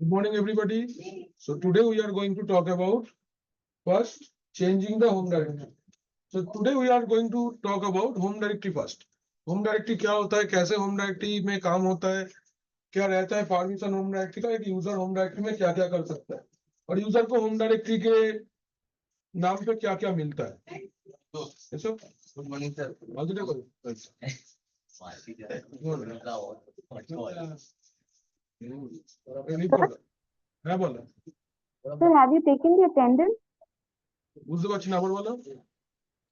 Good morning, everybody. So today we are going to talk about first changing the home directory. So today we are going to talk about home directory first. Home directory क्या होता है, कैसे home directory में काम होता है, क्या रहता है परमिशन होम डायरेक्टरी का, एक यूजर होम डायरेक्टरी में क्या क्या कर सकता है और यूजर को होम डायरेक्टरी के नाम पे क्या क्या मिलता है. ऐसा गुड मॉर्निंग सर. হ্যাঁ বলো. Sir, have you taken the attendance? বুঝতে পারছি না, আবার বলো.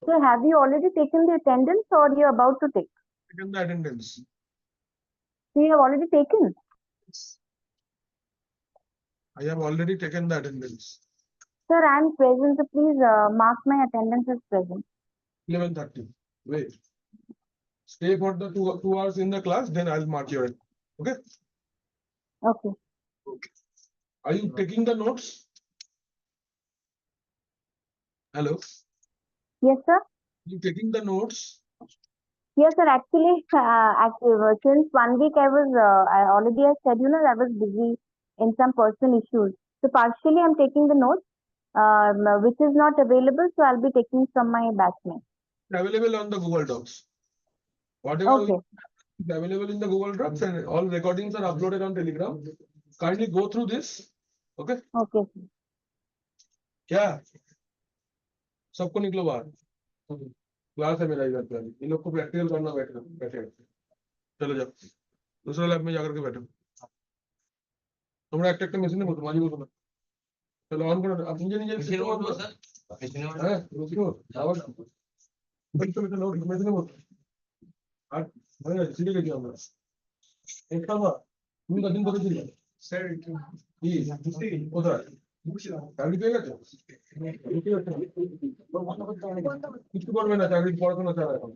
Sir, have you already taken the attendance or you're about to take? Taken the attendance. So you have already taken? I have already taken the attendance. Sir, I'm present, so please mark my attendance as present. 11:30. Wait. Stay for the 2 hours in the class, then I'll mark your. Okay. Okay. Are you taking the notes? Hello. Yes, sir. You taking the notes? Yes, sir. Actually, since 1 week I already as scheduler, I was busy in some personal issues. So partially I'm taking the notes, which is not available, so I'll be taking from my batchmate. Available on the Google Docs. Whatever Okay. is available in the Google Docs and all recordings are uploaded on Telegram. Kindly go through this. Okay. Okay. क्या सबको निकलो बाहर. Class है मेरा इधर पे. इन लोग को प्रैक्टिकल करना बैठे. चलो जाओ दूसरा लैब में जाकर के बैठो. তোমরা একটা একটা মেশিনে বসো, মাঝে বসো না. চলো অন করো. আপনি নিজে নিজে মেশিনে বসো স্যার. হ্যাঁ বসো. আবার মেশিনে লোড মেশিনে বসো. আর মানে সিটে গেছি আমরা. একটা বার তুমি কদিন করেছিলে স্যার? কি কোথায় চাকরি পেয়ে গেছো? কিছু করবে না, চাকরি পড়াশোনা ছাড়া এখন.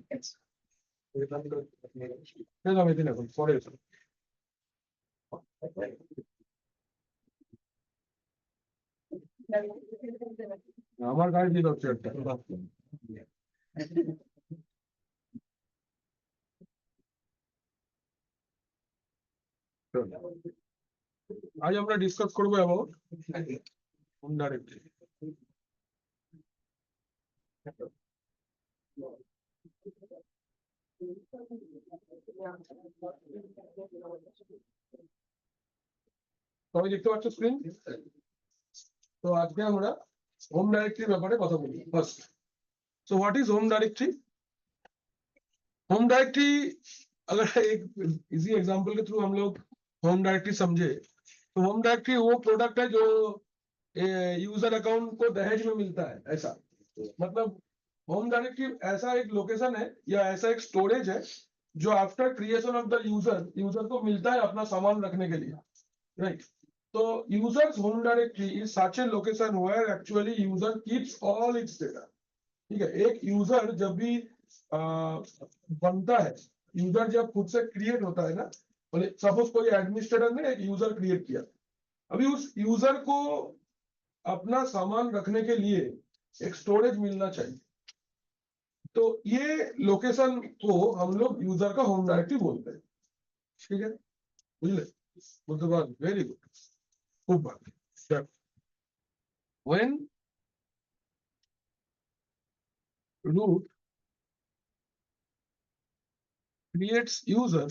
মেশিন এখন পরে এসো. আমার গাড়ি দিয়ে হচ্ছে একটা. আজ আমরা ডিসকাস করবো অ্যাবাউট হোম ডাইরেক্টরি. সবাই দেখতে পাচ্ছ স্ক্রিন? তো আজকে আমরা হোম ডাইরেক্টরির ব্যাপারে কথা বলি first. So what is home directory? Home directory अगर एक इजी एग्जांपल के थ्रू हम लोग होम डायरेक्टरी समझे तो होम डायरेक्टरी वो प्रोडक्ट है जो यूजर अकाउंट को दहेज में मिलता है. ऐसा मतलब होम डायरेक्टरी ऐसा एक लोकेशन है या ऐसा एक स्टोरेज है जो after creation of the user को मिलता है अपना सामान रखने के लिए. राइट. तो users home directory is such a location where actually user keeps all its data. ठीक है. एक यूजर जब भी बनता है, यूजर जब खुद से क्रिएट होता है ना, बोले सपोज कोई एडमिनिस्ट्रेटर ने एक यूजर क्रिएट किया, अभी उस यूजर को अपना सामान रखने के लिए एक स्टोरेज मिलना चाहिए. तो ये लोकेशन को हम लोग यूजर का होम डायरेक्टरी बोलते हैं. ठीक है, बुझले? वेरी गुड, खूब बात. व्हेन रूट क्रिएट्स यूजर,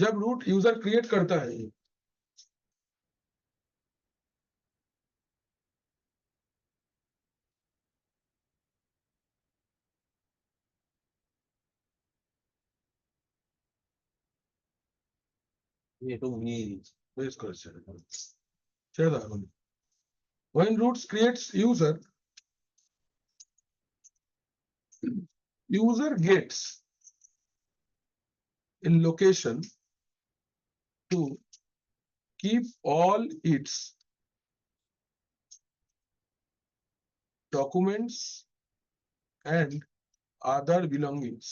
जब रूट यूजर क्रिएट करता है ये तो बेस क्वेश्चन चलो. when roots creates user gets in location to keep all its documents and other belongings.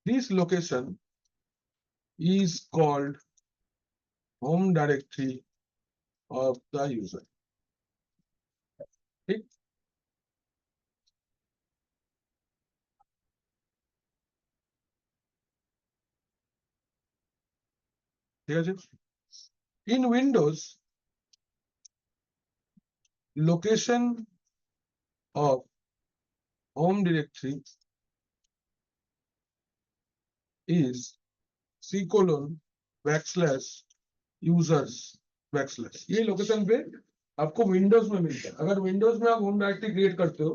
This location is called home directory of the user. ठीक. ঠিক আছে? In Windows, location of home directory is c:\users ये location पे आपको Windows में मिलता है। अगर विंडोज में आप होम डायरेक्टरी क्रिएट करते हो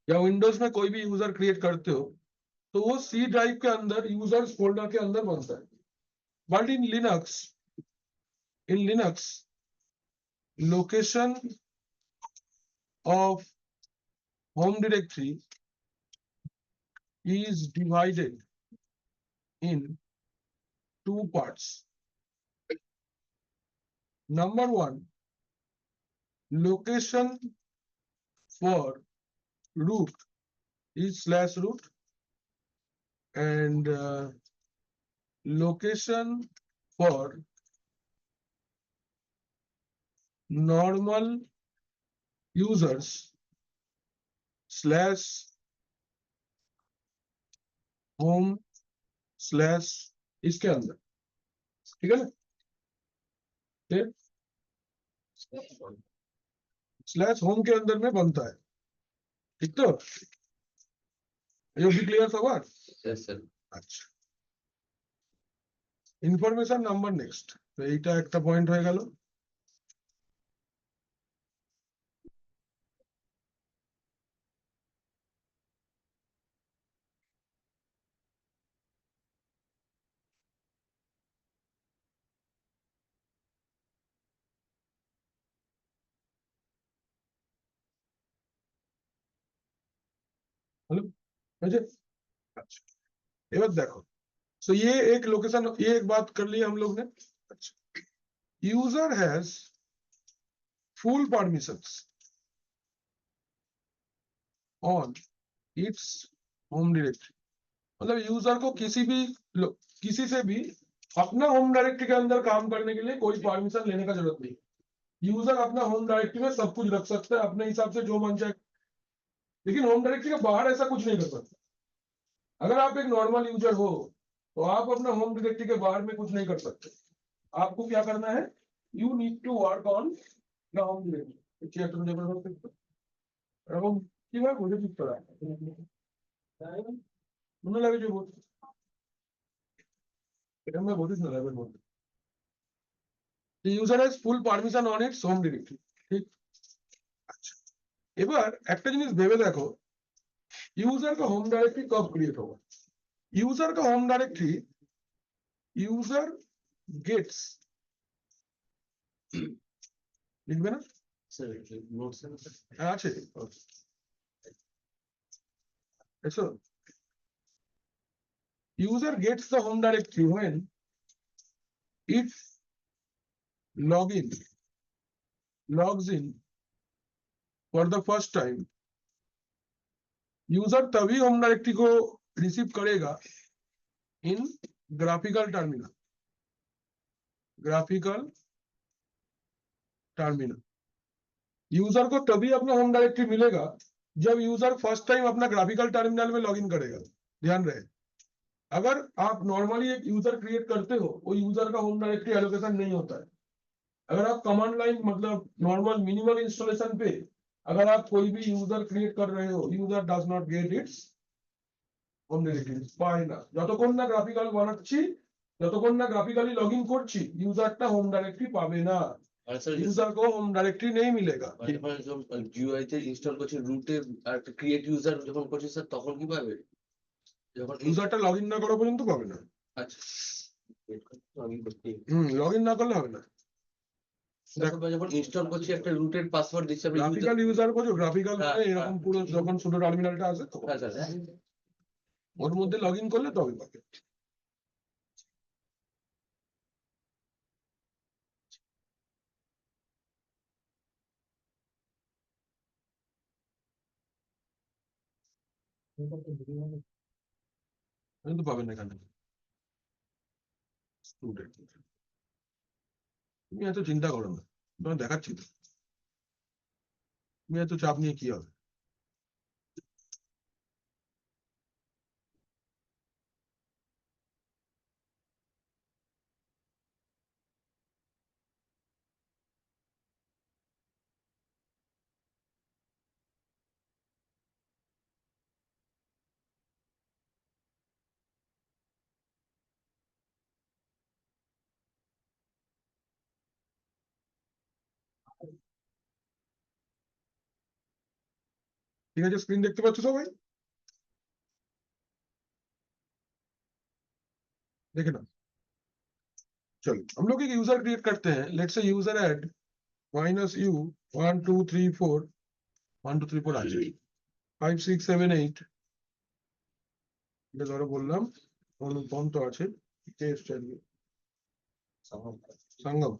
या विंडोज में कोई भी यूजर क्रिएट करते हो तो वो सी ड्राइव के अंदर यूजर्स फोल्डर के अंदर बनता है। But in Linux location of home directory is divided in two parts. Number one, location for root is /root and location for normal users /home/ इसके अंदर, ठीक है ना? /home के अंदर में बनता है, ठीक तो? ये भी क्लियर सवाल? Yes, sir. আচ্ছা, ইনফরমেশন নাম্বার নেক্সট। তো এইটা একটা পয়েন্ট হয়ে গেল। हेलो, मुझे अच्छा, एबार देखो, तो ये एक लोकेशन, ये एक बात कर ली हम लोग ने। अच्छा, user has full permissions on its home directory, मतलब यूजर को किसी से भी अपना होम डायरेक्टरी के अंदर काम करने के लिए कोई परमिशन लेने का जरूरत नहीं। यूजर अपना होम डायरेक्टरी में सब कुछ रख सकता है अपने हिसाब से जो मन चाहे, लेकिन होम डायरेक्टरी के बाहर ऐसा कुछ नहीं कर सकता। अगर आप एक नॉर्मल यूजर हो तो आप अपना होम डायरेक्टरी के बाहर में कुछ नहीं कर सकते। आपको क्या करना है, you need to work on the home directory. এরকম কিভাবে বুঝে ঠিক করা মনে লাগে যে এটা আমরা বলিস না লাইভের মধ্যে। The user has full permission on its home directory, ঠিক? আচ্ছা, এবার একটা জিনিস ভেবে দেখো, यूजर का होम डायरेक्टरी कब क्रिएट होगा? यूजर का होम डायरेक्टरी यूजर गेट्स, लिखবে না? Sir, notes sir. হ্যাঁ আছে, এসো। User gets the home directory when it logs in for the first time। User तभी होम डायरेक्टरी को रिसीव करेगा इन ग्राफिकल टर्मिनल। यूजर को तभी अपना होम डायरेक्टरी मिलेगा जब यूजर फर्स्ट टाइम अपना ग्राफिकल टर्मिनल में लॉगिन करेगा। ध्यान रहे, अगर आप नॉर्मली एक यूजर क्रिएट करते हो वो यूजर का होम डायरेक्टरी एलोकेशन नहीं होता है। अगर आप कमांड लाइन मतलब नॉर्मल मिनिमल इंस्टॉलेशन पे अगर आप कोई भी यूजर क्रिएट कर रहे हो, user does not gate it's home directory, পায় না। যতক্ষণ না গ্রাফিক্যাল বানাচ্ছি, যতক্ষণ না গ্রাফিক্যালি লগইন করছি, ইউজারটা হোম ডাইরেক্টরি পাবে না। আর স্যার यूजर को होम डायरेक्टरी नहीं मिलेगा। যখন জিইউআই তে ইনস্টল করছি রুটে আর ক্রিয়েট ইউজার যখন করছি স্যার তখন কি পাবে? যখন ইউজারটা লগইন না করা পর্যন্ত পাবে না। আচ্ছা, আমি করছি লগইন না করলে হবে না। দেখো যখন ইনস্টল করছি একটা রুটের পাসওয়ার্ড দিচ্ছি আমি গ্রাফিক্যাল ইউজার করছো, গ্রাফিক্যাল হ্যাঁ, মানে এরকম হ্যাঁ। পুরো যখন শুধু টার্মিনালটা আসে তখন হ্যাঁ স্যার ওর মধ্যে লগইন করলে তবে পাবে। কিন্তু পাবেন না এখানে। স্টুডেন্ট, তুমি এত চিন্তা করো না, তোমার দেখাচ্ছি তো, তুমি এত চাপ নিয়ে কি হবে? ঠিক আছে, স্ক্রিন দেখতে পাচ্ছ সবাই? देखे ना, चलो हम लोग एक यूजर क्रिएट करते हैं. Let's say user add -u 1 2 3 4 1 2 3 4 আছে 5 6 7 8 এটা ধরো বললাম অনুপম তো আছে, কে এসছে আজকে? संगम.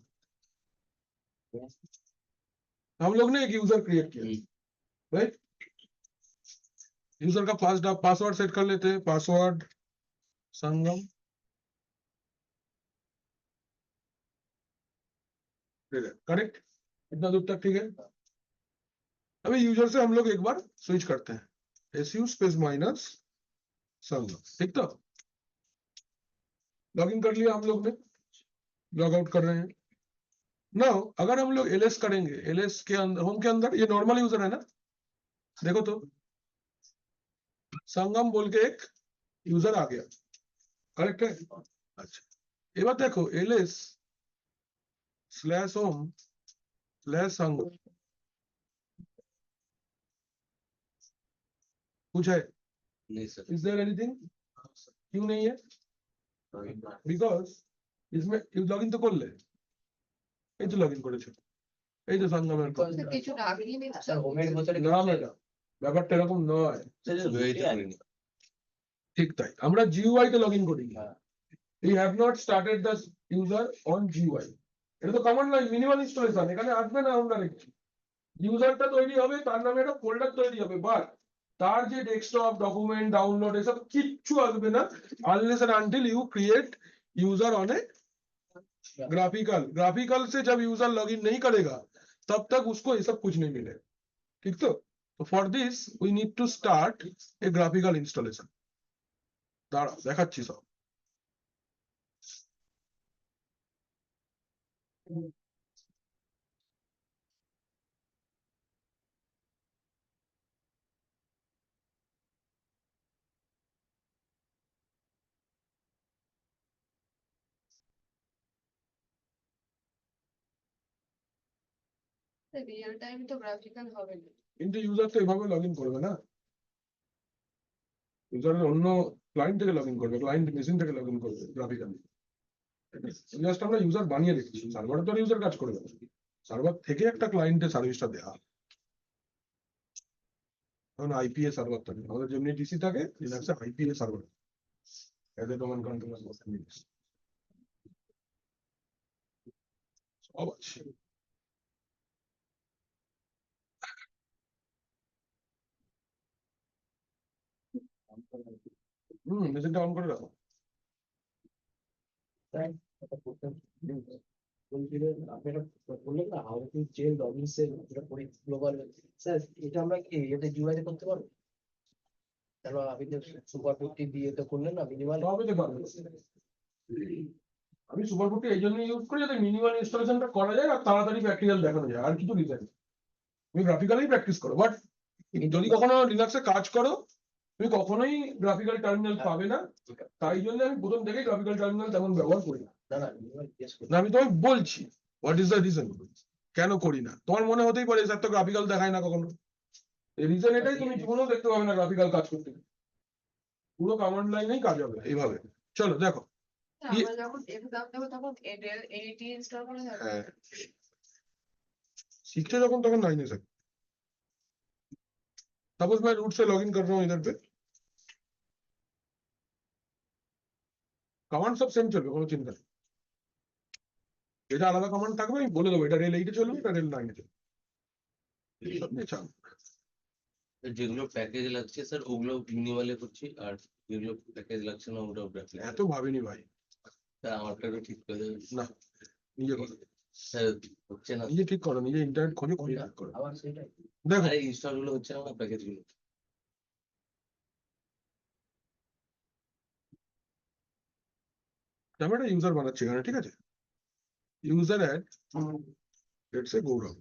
हम लोग ने एक यूजर क्रिएट किया, राइट? यूजर का पासवर्ड सेट कर लेते हैं, पासवर्ड संगम. करेक्ट, इतना दूर तक ठीक है. अभी यूजर से हम लोग एक बार स्विच करते हैं, su स्पेस माइनस संगम. ठीक, तो लॉगिन कर लिया हम लोग ने, लॉग आउट कर रहे हैं. नाउ अगर हम लोग ls करेंगे, ls के अंदर, होम के अंदर, ये नॉर्मल यूजर है ना, देखो तो संगम बोल के एक यूजर आ गया, करेक्ट है? अच्छा, ये बात देखो, ls स्लैश होम स्लैश संगम, कुछ है? नहीं सर. Is there anything? क्यों नहीं है? बिकॉज इसमें लॉगिन तो कर ले, এই তো লগইন করেছে, এই তো সংগমের পর কিছু না আগেই স্যার হোমের ভিতরে না ম্যাডাম, ব্যাপারটা এরকম নয়. জিইউআই তে করিনি. ঠিক তাই, আমরা জিইউআই তে লগইন করি. we have not started the user on GUI. এটা তো কমান্ড লাইন মিনিমাল ইনস্টলেশন, এখানে আসবে না আমরা দেখছি ইউজারটা তৈরি হবে, তার নামে একটা ফোল্ডার তৈরি হবে, বাট তার যে ডেস্কটপ ডকুমেন্ট ডাউনলোড এসব কিচ্ছু আসবে না unless and until you create user on a graphical से जब यूजर लॉगिन नहीं करेगा तब तक उसको ये सब कुछ नहीं मिलेगा. ठीक, तो for this we need to start a graphical installation. दाঁড়া দেখাচ্ছি সব. রিয়েল টাইম তো গ্রাফিক্যাল হবে না। কিন্তু ইউজার তো এভাবে লগইন করবে না, ইউজার অন্য ক্লায়েন্ট থেকে লগইন করবে, ক্লায়েন্ট মেশিন থেকে লগইন করবে গ্রাফিক্যালি. জাস্ট আমরা ইউজার বানিয়ে রেখেছি, সার্ভারে তো ইউজার কাজ করবে না, সার্ভার থেকে একটা ক্লায়েন্টের সার্ভিসটা দেওয়া হয়. কারণ আইপিএ সার্ভার থাকে, আমাদের যেমনি ডিসি থাকে লিনাক্সে IPA server as a domain controller সব আছে. মেশিনটা অন করে রাখো. আপনারা বললেন না how to change login shell, এটা করে গ্লোবাল. স্যার এটা আমরা কি এটা জিইউআই করতে পারবো? তাহলে আপনি তো সুপার পুটি দিয়ে তো করলেন না মিনিমাল. সব হতে পারবে. আমি সুপারপুটটি এই জন্য ইউজ করি যাতে মিনিমাল ইনস্টলেশনটা করা যায় আর তাড়াতাড়ি প্র্যাকটিক্যাল দেখানো যায়, আর কিছু রিজন. তুমি গ্রাফিক্যালি প্র্যাকটিস করো, বাট যদি কখনো লিনাক্সে কাজ করো তুমি কখনোই গ্রাফিক্যাল টার্মিনাল পাবে না. তাই জন্য আমি প্রথম থেকেই গ্রাফিক্যাল টার্মিনাল তেমন ব্যবহার করি না. না না মিনিমাল ইয়েস না, আমি তোমায় বলছি হোয়াট ইজ দ্য রিজন কেন করি না. তোমার মনে হতেই পারে স্যার তো গ্রাফিক্যাল দেখায় না কখনো, এই রিজন এটাই, তুমি জীবনেও দেখতে পাবে না গ্রাফিক্যাল কাজ করতে, পুরো কমান্ড লাইনেই কাজ হবে এইভাবে. চলো দেখো, আমরা যখন এক্সাম দেবো তখন এটি ইনস্টল করা যাবে। হ্যাঁ सीखते যখন তখন 9 से सपोज मैं रूट से लॉगिन कर रहा हूँ इधर पे, কমান্ড সব সেম চলবে, কোনো চিন্তা নেই. এটা আলাদা কমান্ড থাকবে, আমি বলে দেবো এটা রেল 8 এ চলবে, এটা রেল 9 এ চলবে. যেগুলো প্যাকেজ লাগছে স্যার ওগুলো মিনিমালে করছি, আর যেগুলো প্যাকেজ লাগছে না ওগুলো গ্রাফিক্যাল. এত ভাবিনি ভাই, স্যার আমারটা একটু ঠিক করে দেবেন. না নিজে করো, স্যার হচ্ছে না. নিজে ঠিক করো, নিজে ইন্টারনেট খোঁজো খুঁজে ঠিক করো. আবার সেটাই দেখো আরে ইনস্টল গুলো হচ্ছে না প্যাকেজ গুলো. আমি একটা ইউজার বানাচ্ছি এখানে, ঠিক আছে? User add let's say Gaurav,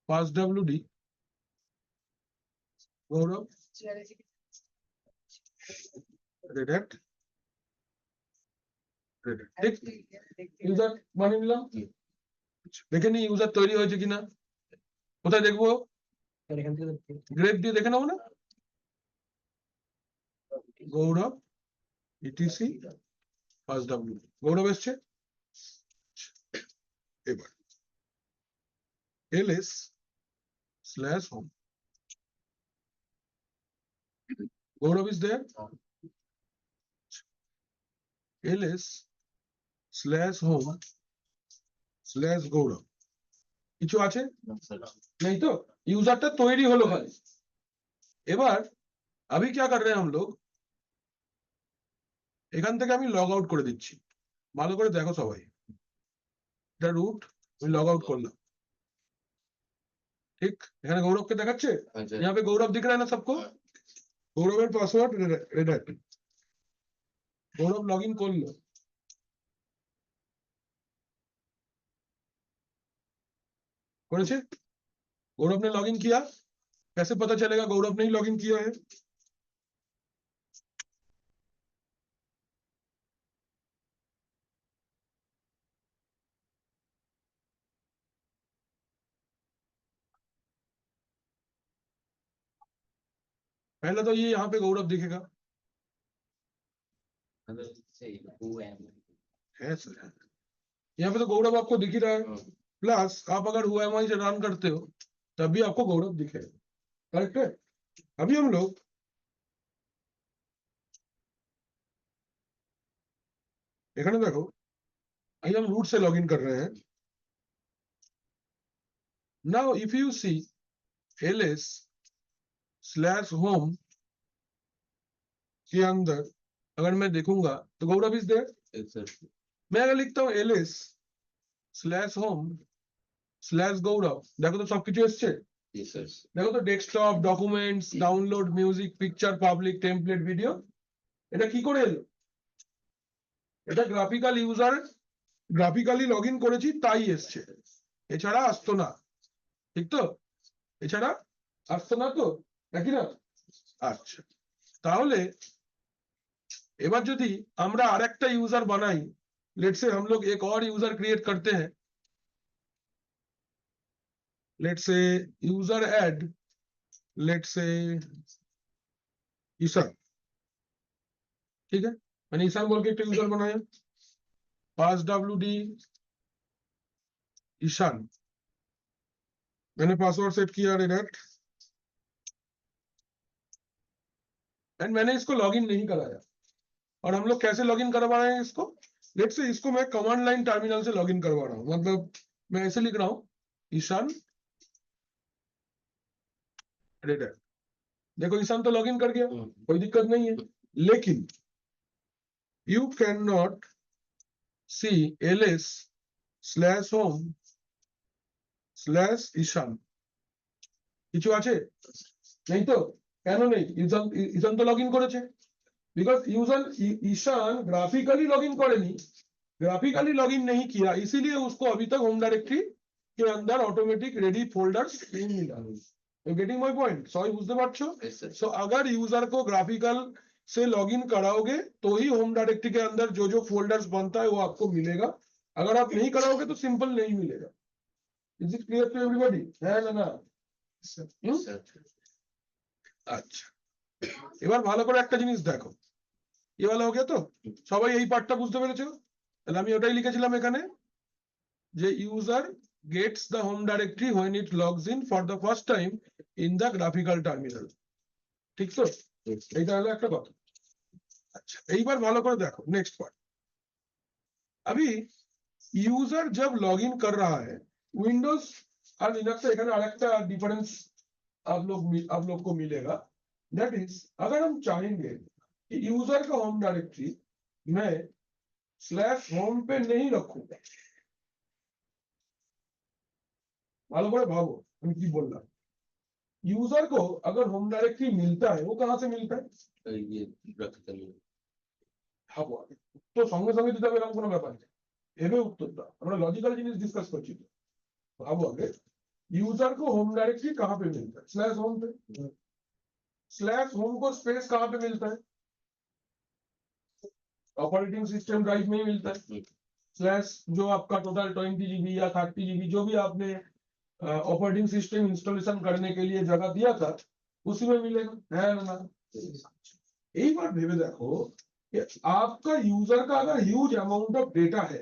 pass WD Gaurav red hat, ঠিক ইউজার বানিয়ে নিলাম. দেখে নি ইউজার তৈরি হয়েছে কিনা, কোথায় দেখবো? আর এখান থেকে তো গ্রেড দিয়ে দেখে নেবো না? Gourav etc first W, Gourav এসছে। এবার LS slash home, Gourav is there. LS slash home slash Gourav, কিছু আছে? नहीं तो यूजरটা তৈরি হলো খালি। এবার अभी क्या कर रहे हैं हम लोग, এখান থেকে আমি লগ আউট করে দিচ্ছি, ভালো করে দেখো সবাই। এটা রুট, আমি লগ আউট করলাম, ঠিক? এখানে গৌরবকে দেখাচ্ছে, আচ্ছা यहाँ पे गौरव दिख रहा है ना सबको, গৌরবের পাসওয়ার্ড রেডাট, গৌরব লগ ইন করলো। করেছে? गौरव ने लॉग इन किया, कैसे पता चलेगा गौरव ने ही लॉग इन किया है? पहले तो ये यहाँ पे गौरव दिखेगा, है सर, यहाँ पे तो गौरव आपको दिख ही रहा है। प्लस आप अगर हुआई से रन करते हो तब भी आपको गौरव दिखेगा, करेक्ट है? अभी हम लोग এখানে দেখো, अभी हम रूट से लॉगिन कर रहे हैं। Now if you see ls slash home के अंदर अगर मैं देखूंगा तो गौरव इज देयर। मैं अगर लिखता हूँ ls स्लैश होम स्लैश गौरव, देखो तो सबकिছু এসছে। দেখো তো desktop, documents, download, music, picture, public, template, video, এটা কি করে এলো? এটা গ্রাফিক্যাল ইউজার গ্রাফিক্যালি লগইন করেছি তাই এসছে, এছাড়া আসতো না, ঠিক তো? এছাড়া আসতো না তো, নাকি না? আচ্ছা, তাহলে এবার যদি আমরা আরেকটা ইউজার বানাই, लेट्स से हम लोग एक और यूजर क्रिएट करते हैं, let's say user add, let's say Ishan, ठीक है? मैंने ईशान बोल के एक यूजर बनाया, पास WD ईशान, मैंने पासवर्ड सेट किया रेडैट, एंड मैंने इसको लॉगिन नहीं कराया। और हम लोग कैसे लॉगिन करवा रहे हैं इसको? लेट्स से इसको मैं कमांड लाइन टर्मिनल से लॉगिन करवा रहा हूं, मतलब मैं ऐसे लिख रहा हूं ईशान रेडैट, देखो ईशान तो लॉगिन कर गया, कोई दिक्कत नहीं है। लेकिन you can not see ls slash home slash Ishan, কিছু আছে? नहीं तो কেন নেই? ঈশান তো লগইন করেছে, बिकॉज ईशान ग्राफिकली लॉगिन करेनी, ग्राफिकली लॉगिन नहीं किया, इसीलिए उसको अभी तक होम डायरेक्टरी के अंदर ऑटोमेटिक रेडी फोल्डर्स नहीं मिला। You getting my point? Sorry, বুঝতে পারছো? सो अगर यूजर को ग्राफिकल से लॉगिन कराओगे तो ही होम डायरेक्टरी के अंदर जो जो फोल्डर्स बनता है वो आपको मिलेगा, अगर आप नहीं कराओगे तो सिंपल नहीं मिलेगा। Is it clear to everybody? है ना? আচ্ছা, এবার ভালো করে একটা জিনিস দেখো, ये वाला हो गया तो সবাই এই পার্টটা বুঝতে পেরেছো? তাহলে আমি ওটাই লিখেছিলাম এখানে যে user Gates the home directory when it logs in for the first time in the graphical terminal, ঠিক তো? এইটা হলো একটা কথা। अच्छा, এইবার ভালো করে দেখো नेक्स्ट पार्ट। अभी यूजर जब लॉगिन कर रहा है विंडोज और लिनक्स, এখানে আরেকটা डिफरेंस आप लोग को मिलेगा, दैट इज अगर हम चाहेंगे कि यूजर का होम डायरेक्टरी मैं स्लैश होम पे नहीं रखूंगा, ভালো করে ভাবো আমি কি বললাম। यूजर को अगर होम डायरेक्टरी मिलता है वो कहां से मिलता है? ভাবো আগে, তো সঙ্গে সঙ্গে দিতে হবে এরকম কোনো ব্যাপার নেই, ভেবে উত্তরটা, আমরা লজিক্যাল জিনিস ডিসকাস করছি তো। ভাবো আগে, यूजर को होम डायरेक्टरी कहां पे मिलता है? स्लैश होम पे। स्लैश होम को स्पेस कहां पे मिलता है? ऑपरेटिंग सिस्टम ड्राइव में ही मिलता है। स्लैश जो आपका टोटल 20 GB या 30 GB जो भी आपने ऑपरेटिंग सिस्टम इंस्टॉलेशन करने के लिए जगह दिया था, उसी में मिलेगा, है ना? एक बार भेबे देखो कि आपका यूजर का अगर ह्यूज अमाउंट ऑफ डेटा है,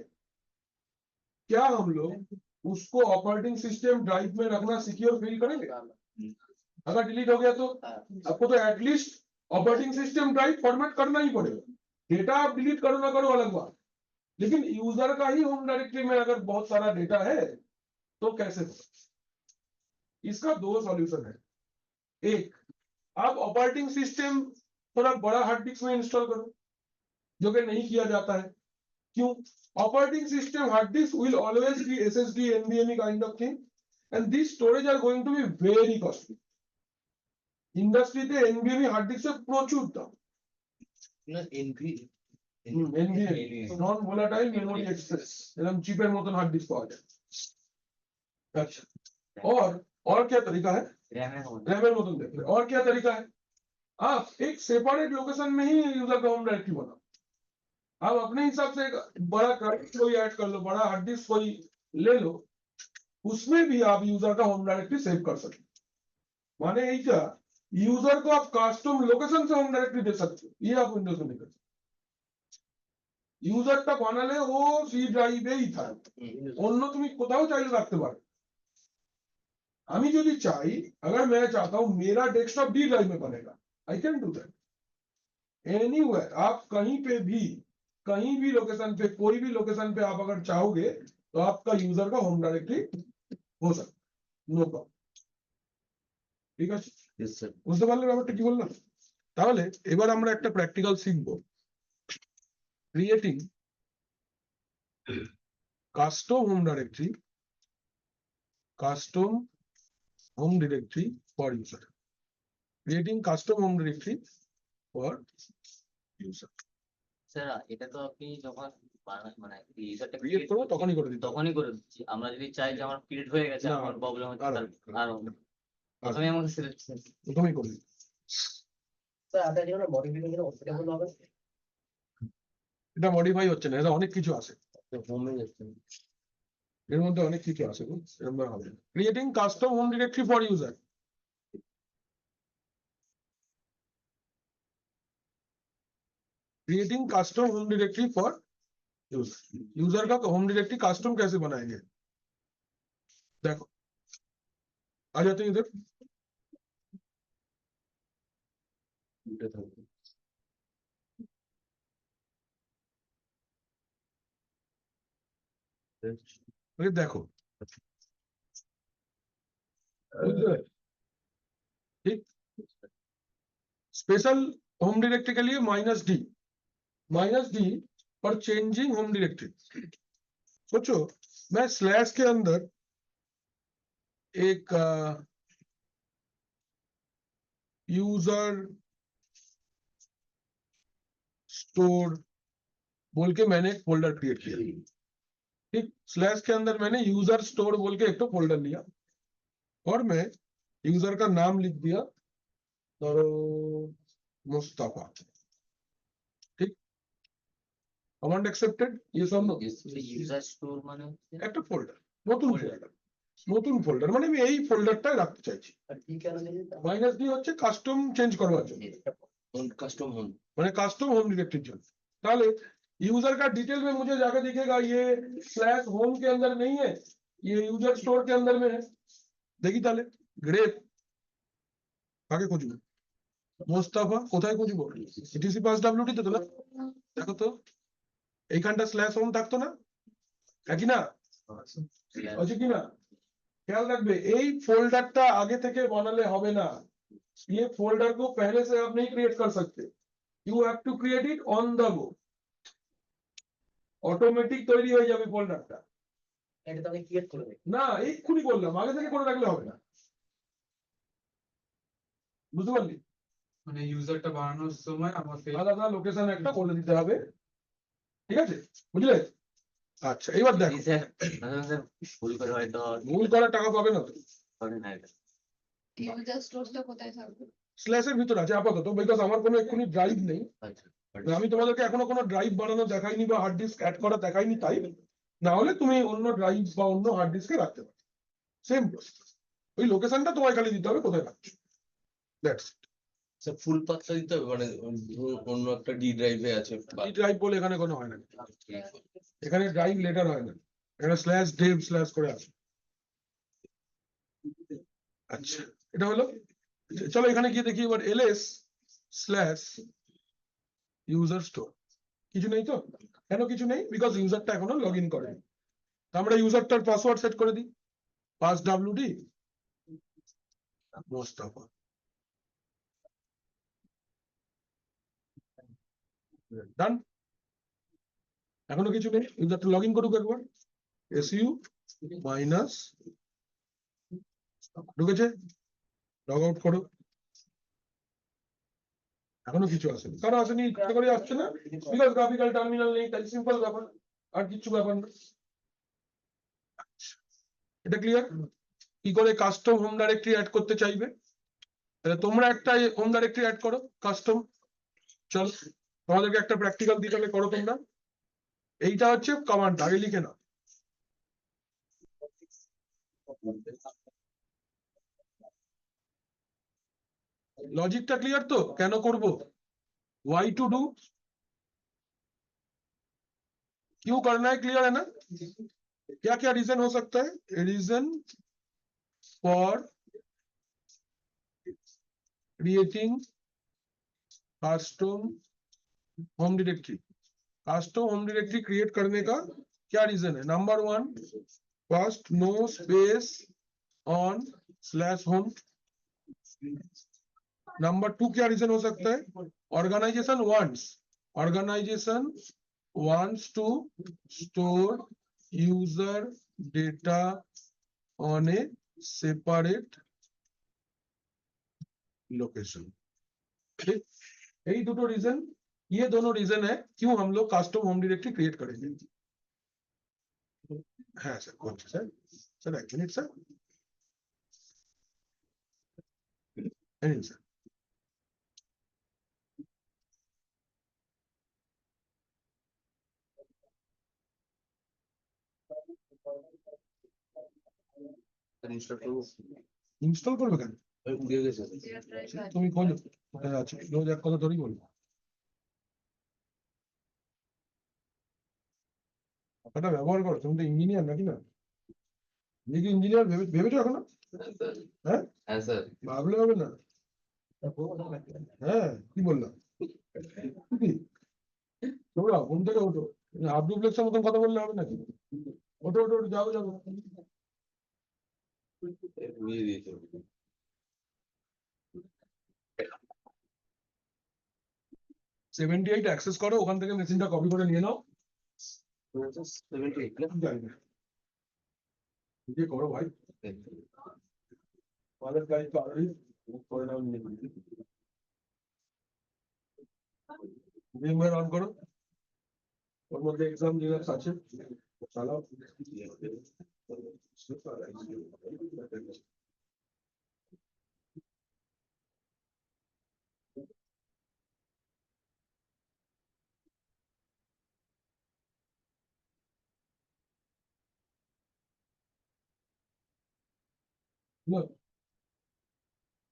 क्या हम लोग उसको ऑपरेटिंग सिस्टम ड्राइव में रखना सिक्योर फील करेंगे? अगर डिलीट हो गया तो आपको तो at least operating system drive format करना ही पड़ेगा। डेटा आप डिलीट करो ना करो अलग बात, लेकिन यूजर का ही होम डायरेक्टरी में अगर बहुत सारा डेटा है तो कैसे हो? इसका दो सॉल्यूशन है। एक, आप ऑपरेटिंग सिस्टम थोड़ा बड़ा हार्ड डिस्क में इंस्टॉल करो, जो कि नहीं किया जाता है। क्यों? Operating system hard disk will always be SSD, NVMe kind of thing, and these storage are going to be very costly. ইন্ডাস্ট্রিতে NVMe হার্ড ডিস্কের প্রচুর দাম। না NV NVMe non volatile memory access, এরকম চিপের মতন হার্ড ডিস্ক পাওয়া যায়। अच्छा, और क्या तरीका है? रैमेर मतन देख रहे। और क्या तरीका है? आप एक सेपरेट लोकेशन में ही यूजर का होम डायरेक्टरी बनाओ। आप अपने हिसाब से एक बड़ा कार्ड कोई ऐड कर लो, बड़ा हार्ड डिस्क कोई ले लो, उसमें भी आप यूजर का होम डायरेक्टरी सेव कर सकते। माने यही क्या, यूजर को आप कस्टम लोकेशन से होम डायरेक्टरी दे सकते हो, ये आप विंडोज में नहीं कर सकते। ইউজারটা বানালে ও সি ড্রাইভেই থাকবে, অন্য তুমি কোথাও চাইলে রাখতে পারো। আমি যদি চাই, अगर मैं चाहता हूं मेरा डेस्कटॉप डी ड्राइव में बनेगा, I can do that anywhere. आप कहीं पे भी, कहीं भी लोकेशन पे, कोई भी लोकेशन पे आप अगर चाहोगे तो आपका यूजर का होम डायरेक्टरी हो सकता, नो प्रॉब्लम। ঠিক আছে, यस सर বুঝতে পারলে ব্যাপারটা কি বললাম? তাহলে এবার আমরা একটা প্র্যাকটিক্যাল শিখবো, creating custom home directory, custom home directory for user, creating custom home directory for user। Sir এটা তো আপনি যখন মানে ইউজারটা ক্রিয়েট করবো তখনই করে দিতে হবে। তখনই করে দিচ্ছি। আমরা যদি চাই যে আমার ক্রিয়েট হয়ে গেছে, না, আমার প্রবলেম হচ্ছে, আর আর প্রথমে আমাকে সিলেক্ট প্রথমেই করে দিতে। স্যার আপনার যেগুলো মডিফিকেশন অসুবিধা হবে, এটা মডিফাই হচ্ছে না, এটা অনেক কিছু আছে, হোমে যাচ্ছে এর মধ্যে অনেক কিছু আছে, এরকম ভাবে হবে। Creating custom home directory for user, creating custom home directory for user. User का होम डायरेक्टरी कस्टम कैसे बनाएंगे? देखो, आ जाते हैं इधर। ये देखो, ठीक, स्पेशल होम डायरेक्टरी के लिए -D पर चेंजिंग होम डायरेक्टरी। सोचो मैं स्लैश के अंदर एक यूजर स्टोर बोल के मैंने एक फोल्डर क्रिएट किया, ठीक। स्लैश के अंदर मैंने यूजर स्टोर बोल के एक तो फोल्डर लिया और मैं यूजर का नाम लिख दिया और मुस्तफा, ठीक। कमांड एक्सेप्टेड, ये सब नो। ইউজার স্টোর মানে একটা ফোল্ডার, নতুন ফোল্ডার মানে আমি এই ফোল্ডারটাই রাখতে চাইছি। আর কি কেন জানি -D হচ্ছে কাস্টম চেঞ্জ করবার জন্য, कस्टम होम মানে কাস্টম হোম ডিরেক্টরির জন্য। তাহলে यूजर का डिटेल में मुझे जाकर दिखेगा ये स्लैश होम के अंदर नहीं है, ये यूजर स्टोर के अंदर में है। দেখি তাহলে গ্রেট কাকে খুঁজবো? মোস্তাফা কোথায় খুঁজবো? সিটিসি পাস ডব্লিউটি তে তো না, দেখো তো এইখানটা স্ল্যাশ হোম থাকতো না, একই না আছে কি না? ख्याल रखबे এই फोल्डरটা आगे থেকে বানালে হবে না, ये फोल्डर को पहले से आप नहीं क्रिएट कर सकते, you have to create it on the go. Automatic তৈরি হয়ে যাবে ফোল্ডারটা। এটা তো আমি ক্রিয়েট করে দেব না, এক্ষুনি বললাম, আগে থেকে করে রাখলে হবে না, বুঝতে পারলি? মানে ইউজারটা বানানোর সময় আমাকে আলাদা লোকেশন একটা করে দিতে হবে, ঠিক আছে, বুঝলে? আচ্ছা, এবার দেখো, স্যার ভুল করে হয়তো ভুল করা টাকা পাবে না তো। হবে না এটা। ইউজার স্টোরটা কোথায় থাকবে? স্ল্যাশের ভিতর আছে আপাতত, বিকজ আমার কোনো এক্ষুনি ড্রাইভ নেই। আচ্ছা আমি তোমাদেরকে এখনো কোনো ড্রাইভ বানানো দেখাইনি বা হার্ড ডিস্ক অ্যাড করা দেখাইনি, তাই না হলে তুমি অন্য ড্রাইভ বা অন্য হার্ড ডিস্কে রাখতে পারো। সেম প্রসেস, ওই লোকেশনটা তোমায় খালি দিতে হবে কোথায় রাখছো, দ্যাটস স্যার ফুল পাথটা দিতে হবে মানে ধরুন অন্য একটা ডি ড্রাইভে আছে ইট। ড্রাইভ বলে এখানে কোনো হয় না, এখানে ড্রাইভ লেটার হয় না, এখানে স্ল্যাশ ডেভ স্ল্যাশ করে আছে। আচ্ছা এটা হলো, চলো এখানে গিয়ে দেখি এবার এলএস স্ল্যাশ ইউজার স্টোর, কিছু নেই তো? কেন কিছু নেই? বিকজ ইউজারটা এখনো লগ ইন করেনি। তা আমরা ইউজারটার পাসওয়ার্ড সেট করে দিই, পাস ডাব্লিউডি মোস্তফা, ডান। এখনো কিছু নেই, ইউজারটা লগ ইন করুক একবার, এসইউ মাইনাস, ঢুকেছে, লগ আউট করো। এখনো কিছু আসেনি, কারণ আসেনি করে আসছে না, বিকজ গ্রাফিক্যাল টার্মিনাল নেই, তাই সিম্পল ব্যাপার, আর কিছু ব্যাপার না। এটা ক্লিয়ার? কি করে কাস্টম হোম ডাইরেক্টরি অ্যাড করতে চাইবে? তাহলে তোমরা একটা হোম ডাইরেক্টরি অ্যাড করো কাস্টম। চল তোমাদেরকে একটা প্র্যাকটিক্যাল দিতে হলে করো তোমরা। এইটা হচ্ছে কমান্ড, আগে লিখে নাও। लॉजिकটা क्लियर तो কেন করব, why to do, क्यों करना है, क्लियर है ना? क्या क्या रीजन हो सकता है? Reason for creating custom home directory, custom home directory create करने का क्या रीजन है? Number 1, first no space on slash home. Number 2 क्या रीजन हो सकता है? Organisation wants to store user data on a separate location। ठीक, यही दो रीजन, ये दोनों रीजन है क्यों हम लोग कस्टम होम डायरेक्टरी क्रिएट करेंगे। हाँ सर, कौन सा सर? सर एक मिनट सर, नहीं सर, ইনস্টল করবো, ইনস্টল করবে কেন? উড়ে গেছে। তুমি খোঁজো কোথায় আছে, রোজ এক কথা ধরেই বলবো। এটা ব্যবহার করো, তুমি তো ইঞ্জিনিয়ার নাকি না? নিজে ইঞ্জিনিয়ার ভেবেছো এখনো? হ্যাঁ হ্যাঁ স্যার। ভাবলে হবে না। হ্যাঁ কি বললাম, কি? তোমরা ঘুম থেকে ওঠো, হাফ ডুপ্লেক্সের মতন কথা বললে হবে নাকি? ওঠো ওঠো ওঠো, যাবো যাবো। উড়িয়ে দিয়েছে। 78 অ্যাক্সেস করো, ওখান থেকে মেশিনটা কপি করে নিয়ে নাও। 78 না? জানি না, নিজে করো ভাই, আমাদের গাড়ি তো অলরেডি করে নাও, নিয়ে VMware অন করো, ওর মধ্যে এক্সাম লিনাক্স আছে, চালাও।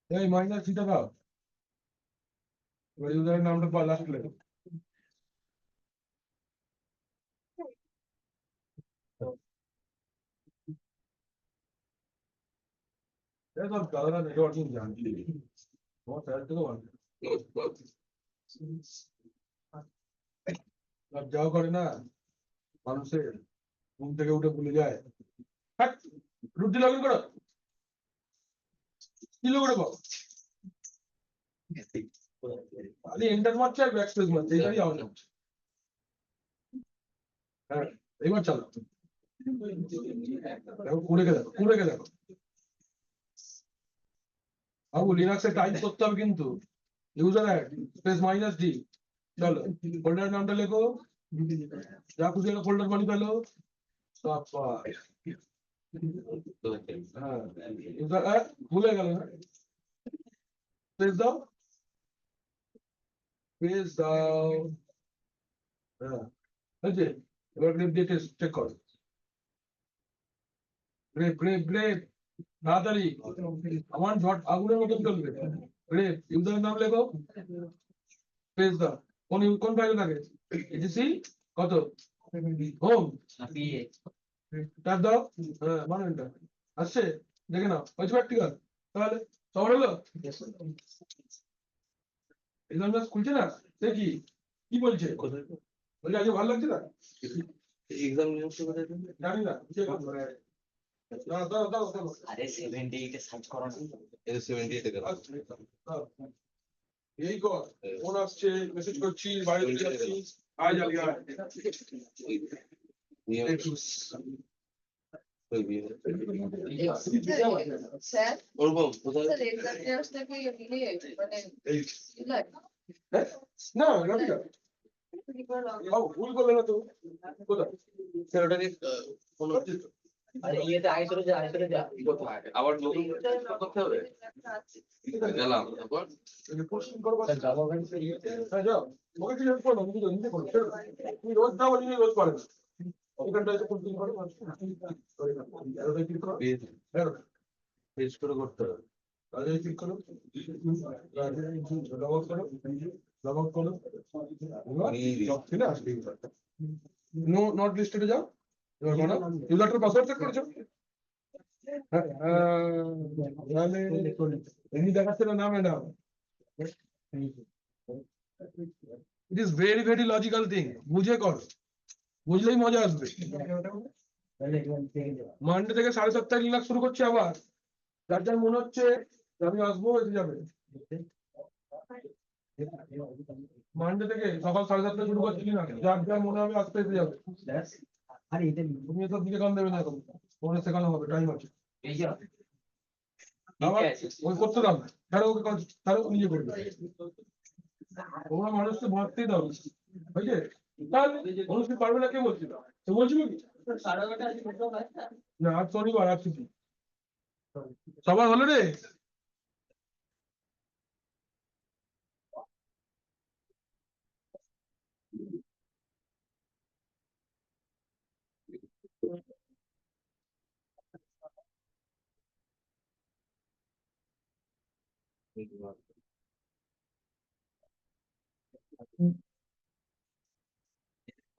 এই মাইনাস থিটা দাও, এবার ইউজারের নামটা পা লাস্ট লেখো। সব দাদারা নেটওয়ার্কিং জানছি, তোমার স্যার থেকেও ভালো। যাও করে না, মানুষের ঘুম থেকে উঠে ভুলে যায়। রুটি লগ ইন করো, কি লোক রে বাবা, খালি এন্টার মারছে আর ব্যাক স্পেস মারছে, এটাই আওয়াজ হচ্ছে। হ্যাঁ এবার চালো, দেখো কুড়েকে দেখো, কুড়েকে দেখো। বাবু লিনাক্সে টাইপ করতে হবে কিন্তু, user add space minus D, চলো ফোল্ডারের নামটা লেখো, যা খুশি একটা ফোল্ডার বানিয়ে ফেলো। হ্যাঁ ইউজার অ্যাড ভুলে গেল না, স্পেস দাও, স্পেস দাও। হ্যাঁ হয়েছে, এবার গ্রেপ দিয়ে চেক করো, গ্রেপ গ্রেপ গ্রেপ তাড়াতাড়ি আমার ঝট আগুনের মতন চলবে। রে ইউজারের নাম লেখো, পেজ দাও। কোন ফাইলে থাকে? এটিসি কত? হোম ট্যাব দাও। হ্যাঁ মানে এটা আসছে, দেখে নাও হয়েছে প্র্যাকটিক্যাল। তাহলে সবার হলো, এক্সাম খুলছে না, সে কি বলছে? বলছে আজকে ভালো লাগছে না, এক্সাম নিউজটা কোথায় দেবে? জানি না। দাও দাও দাও দাও। আরে 78 এ সার্চ করো না। এটা 78 এ গেল। দাও। এই কর, ফোন আসছে, মেসেজ করছি, বাইরে যাচ্ছি, আয় যাবি আয়। স্যার ওরকম কোথায়? স্যার এক্সাম নেওয়ার থেকে ইয়ে মানে এই ইলাইট না যাবি না, বাবু ভুল করলে না তো, কোথায়? স্যার ওটাকে কোনো আরে ইয়েতে আইসরে যা কোথায় আবার নতুন করতে হবে? গেলাম তারপর পোস্টিং করবো। স্যার গভর্নমেন্ট হ্যাঁ যাও, ওকে কিছু হেল্প করো, নিজে নিজে করো। তুমি রোজ যাও, নিজে রোজ পারে না। ওখানটা এসে পোস্টিং করো, ওটাই ক্লিক করো। হ্যাঁ পেজ করে করতে হবে। তাহলে ক্লিক করো, লগ আউট করো, লগ আউট করো। জব ছিল আসবে। নো নট লিস্টেডে যাও, এবার বলো ইউজারটার পাসওয়ার্ড চেক করেছো? হ্যাঁ তাহলে এমনি দেখাচ্ছে না madam. It is very very logical thing, বুঝে করো, বুঝলেই মজা আসবে। মানডে থেকে 7:30 রিল্যাক্স শুরু করছে আবার, যার যার মনে হচ্ছে যে আমি আসবো এসে যাবে। মানডে থেকে সকাল 7:30 শুরু করছি না, যার যার মনে হবে আসতে এসে যাবে। আরে এটা তুমি এসব দিকে কান দেবে না, এখন ফোনে শেখানো হবে, টাইম আছে। এই যে আবার ওই করতে দাও না, ছাড়ো ওকে, ছাড়ো নিজে করবে। তোমরা মানুষকে ভাবতেই দাও, বুঝলে? তাহলে মানুষকে পারবে না কে বলছিল? তো বলছিল কি না, আজ শনিবার, আজ ছুটি। সবার হলো রে?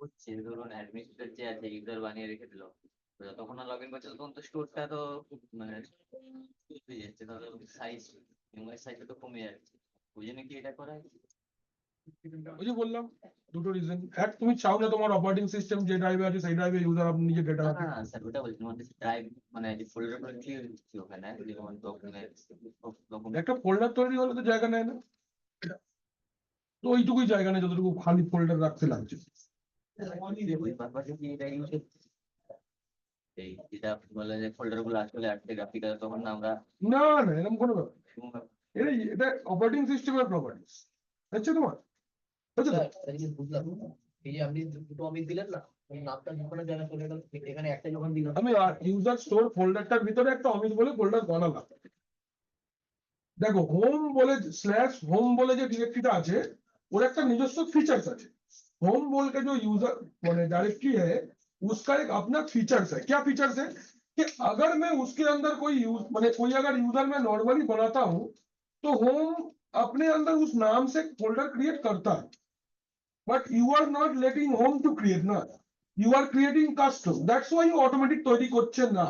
হচ্ছে ধরুন অ্যাডমিনিস্ট্রেটর যে আছে ইউজার বানিয়ে রেখে দিল, তো যতক্ষণ না লগ ইন করছে তখন তো স্টোরটা তো মানে হয়ে যাচ্ছে, তাহলে সাইজ মেমোরি সাইজটা তো কমে যাচ্ছে, ওই জন্য কি এটা করা হয়? ওই যে বললাম দুটো রিজন, এক তুমি চাও না তোমার অপারেটিং সিস্টেম যে ড্রাইভে আছে সেই ড্রাইভে ইউজার আপনি নিজে ডেটা না রাখেন। না স্যার, ওটা বলছি আমাদের ড্রাইভ মানে যে ফোল্ডার করে ক্লিয়ার দিচ্ছি ওখানে, যেমন ডকুমেন্ট একটা ফোল্ডার তৈরি হলে তো জায়গা নেয় না, তো ওইটুকুই জায়গা নেই যতটুকু খালি ফোল্ডার রাখতে লাগছে। ওই পারপাসে কি এটা ইউজ এই যেটা বলে যে ফোল্ডার গুলো আসলে আসছে গ্রাফিক্যাল, তখন আমরা না না এরকম কোনো ব্যাপার, এটা অপারেটিং সিস্টেমের প্রপার্টিস, আচ্ছা তোমার বুঝছো তো? স্যার এই যে বুঝলাম, এই যে আপনি দুটো অমিত দিলেন না, ওই নামটা যখন জায়গা চলে গেল, এখানে একটা যখন দিলাম আমি ইউজার স্টোর ফোল্ডারটার ভিতরে একটা অমিত বলে ফোল্ডার বানালাম। দেখো হোম বলে /হোম বলে যে ডিরেক্টরিটা আছে, ওর একটা নিজস্ব ফিচাर्स আছে। होम बोल के जो यूजर मैंने डायरेक्टरी है, उसका एक अपना फीचर्स है। क्या फीचर्स है कि अगर मैं उसके अंदर कोई कोई अगर यूजर मैं नॉर्मली बनाता हूं तो होम अपने अंदर उस नाम से फोल्डर क्रिएट करता है, but you are not letting home to create ना, you are creating custom, that's why automatic তৈরি করছে না।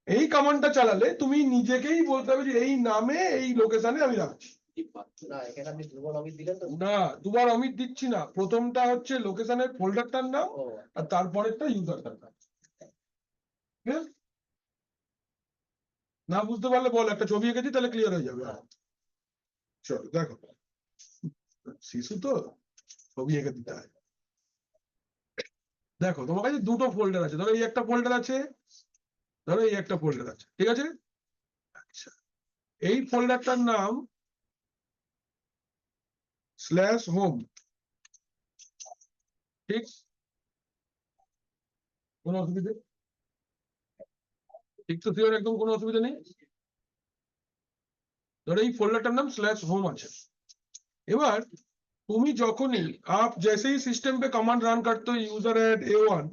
এই কমান্ডটা চালালে তুমি নিজেকেই বলতে হবে যে এই নামে এই লোকেশনে আমি রাখছি। না, এখানে আপনি দুটো অমিত দিলেন তো। না দুবার অমিত দিচ্ছি না, প্রথমটা হচ্ছে লোকেশনের ফোল্ডারটার নাম ও আর তারপরেরটা ইউজারটার নাম। ঠিক আছে? না বুঝতে পারলে বল, একটা ছবি এঁকেছি তাহলে ক্লিয়ার হয়ে যাবে। চলো দেখো, শিশু তো ছবি এঁকে দিতে হয়। দেখো তোমার কাছে দুটো ফোল্ডার আছে, ধরো এই একটা ফোল্ডার আছে, ধরো এই একটা ফোল্ডার আছে, ঠিক আছে? আচ্ছা, এই ফোল্ডারটার নাম /হোম, ঠিক? কোনো অসুবিধা? ঠিক তো শিওর, একদম কোনো অসুবিধা নেই। ধরো এই ফোল্ডারটার নাম /হোম আছে। এবার তুমি যখনই आप जैसे ही सिस्टम पे कमांड রান करते हो यूजर एड A1,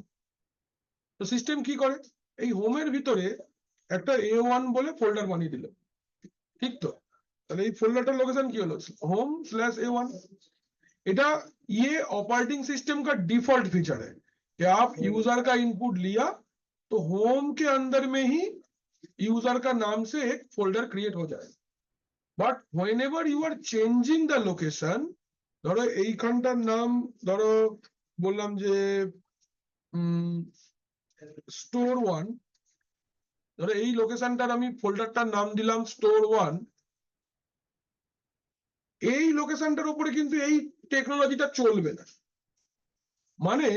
তো সিস্টেম কি করে, এই হোমের ভিতরে একটা A1 বলে ফোল্ডার বানিয়ে দিল, ঠিক তো? তাহলে এই ফোল্ডারটার লোকেশন কি হলো? home/A1। এটা ये ऑपरेटिंग सिस्टम का डिफॉल्ट फीचर है कि आप यूजर का इनपुट लिया तो होम के अंदर में ही यूजर का नाम से एक फोल्डर क्रिएट हो जाए। But whenever you are changing the location, ধরো এইখানটার নাম ধরো বললাম যে স্টোর 1, ধরো এই লোকেশনটার আমি ফোল্ডারটার নাম দিলাম স্টোর 1। এই লোকেশনটার উপরে কিন্তু এই টেকনোলজিটা চলবে না। মানে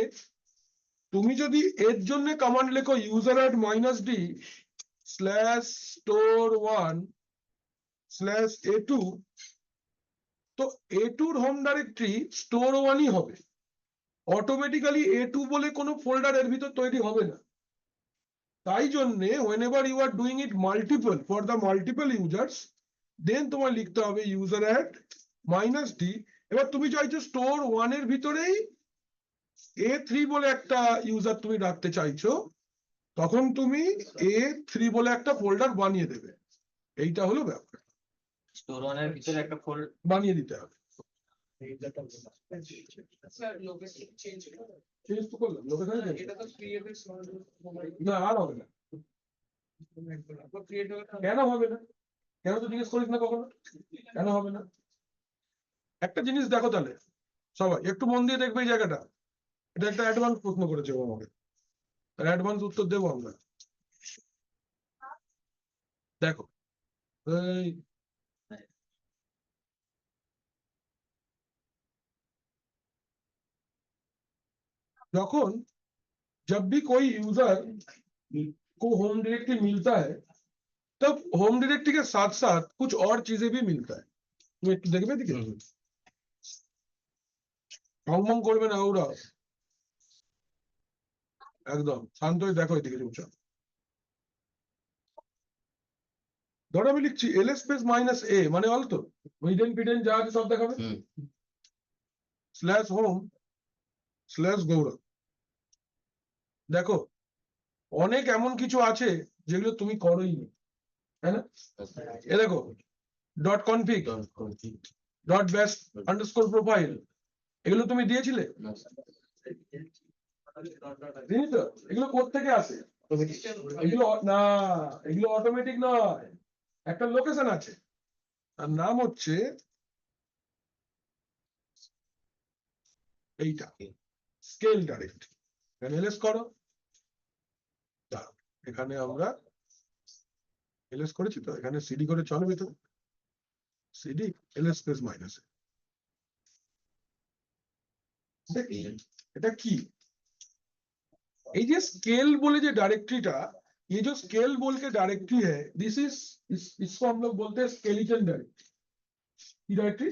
তুমি যদি এর জন্য কমান্ড লেখো user@-d/store1/a2, তো A2 এর হোম ডাইরেক্টরি স্টোর 1ই হবে। অটোমেটিক্যালি A2 বলে কোনো ফোল্ডার এর ভিতর তৈরি হবে না। তাই জন্য whenever you are doing it multiple for the multiple users, then তোমায় লিখতে হবে user@-d। এবার তুমি চাইছো স্টোর 1 এর ভিতরেই A3 বলে একটা ইউজার তুমি রাখতে চাইছো, তখন তুমি A3 বলে একটা ফোল্ডার বানিয়ে দেবে। এইটা হলো ব্যাপার, স্টোর ওয়ানের ভিতরে একটা ফোল্ড বানিয়ে দিতে হবে। স্যার লোকেশন চেঞ্জ চেঞ্জ তো করলাম, লোকেশন এটা তো ক্রিয়েটেড না, আর হবে না। ক্রিয়েট কেন হবে না? কেন তো জিজ্ঞেস করিস না কখনো, কেন হবে না? একটা জিনিস দেখো তাহলে সবাই একটু মন দিয়ে দেখবে এই জায়গাটা। এটা একটা অ্যাডভান্স প্রশ্ন করেছে ও আমাকে, অ্যাডভান্স উত্তর দেবো আমরা। দেখো এই যখন जब भी कोई यूजर को होम डायरेक्टरी मिलता है तब होम डायरेक्टरी के साथ साथ कुछ और चीजें भी मिलता है। তুমি একটু দেখবে দিকে, ঢংমং করবে না ওরা, একদম শান্ত হয়ে দেখো এদিকে চুপচাপ। ধরো আমি লিখছি ls-a মানে অল তো হিডেন ফিডেন যা আছে সব দেখাবে, /home/গৌরব। দেখো অনেক এমন কিছু আছে যেগুলো তুমি করোই নি, তাই না? এ দেখো .config, .bash_profile, এগুলো তুমি দিয়েছিলে? দিনি তো? এগুলো কোত্থেকে আসে? এগুলো না, এগুলো অটোমেটিক নয়, একটা লোকেশন আছে, তার নাম হচ্ছে এইটা স্কেল ডাইরেক্টরি। এখানে এলএস করো, দাঁড়াও, এখানে আমরা এলএস করেছি তো, এখানে সিডি করে চলবে তো, সিডি ls/-a। এটা কি? এই যে स्केल बोले जो डायरेक्टरी ये जो स्केल बोल के डायरेक्टरी है, दिस इज इसको हम लोग बोलते हैं स्केलेटन डायरेक्टरी। की डायरेक्टरी?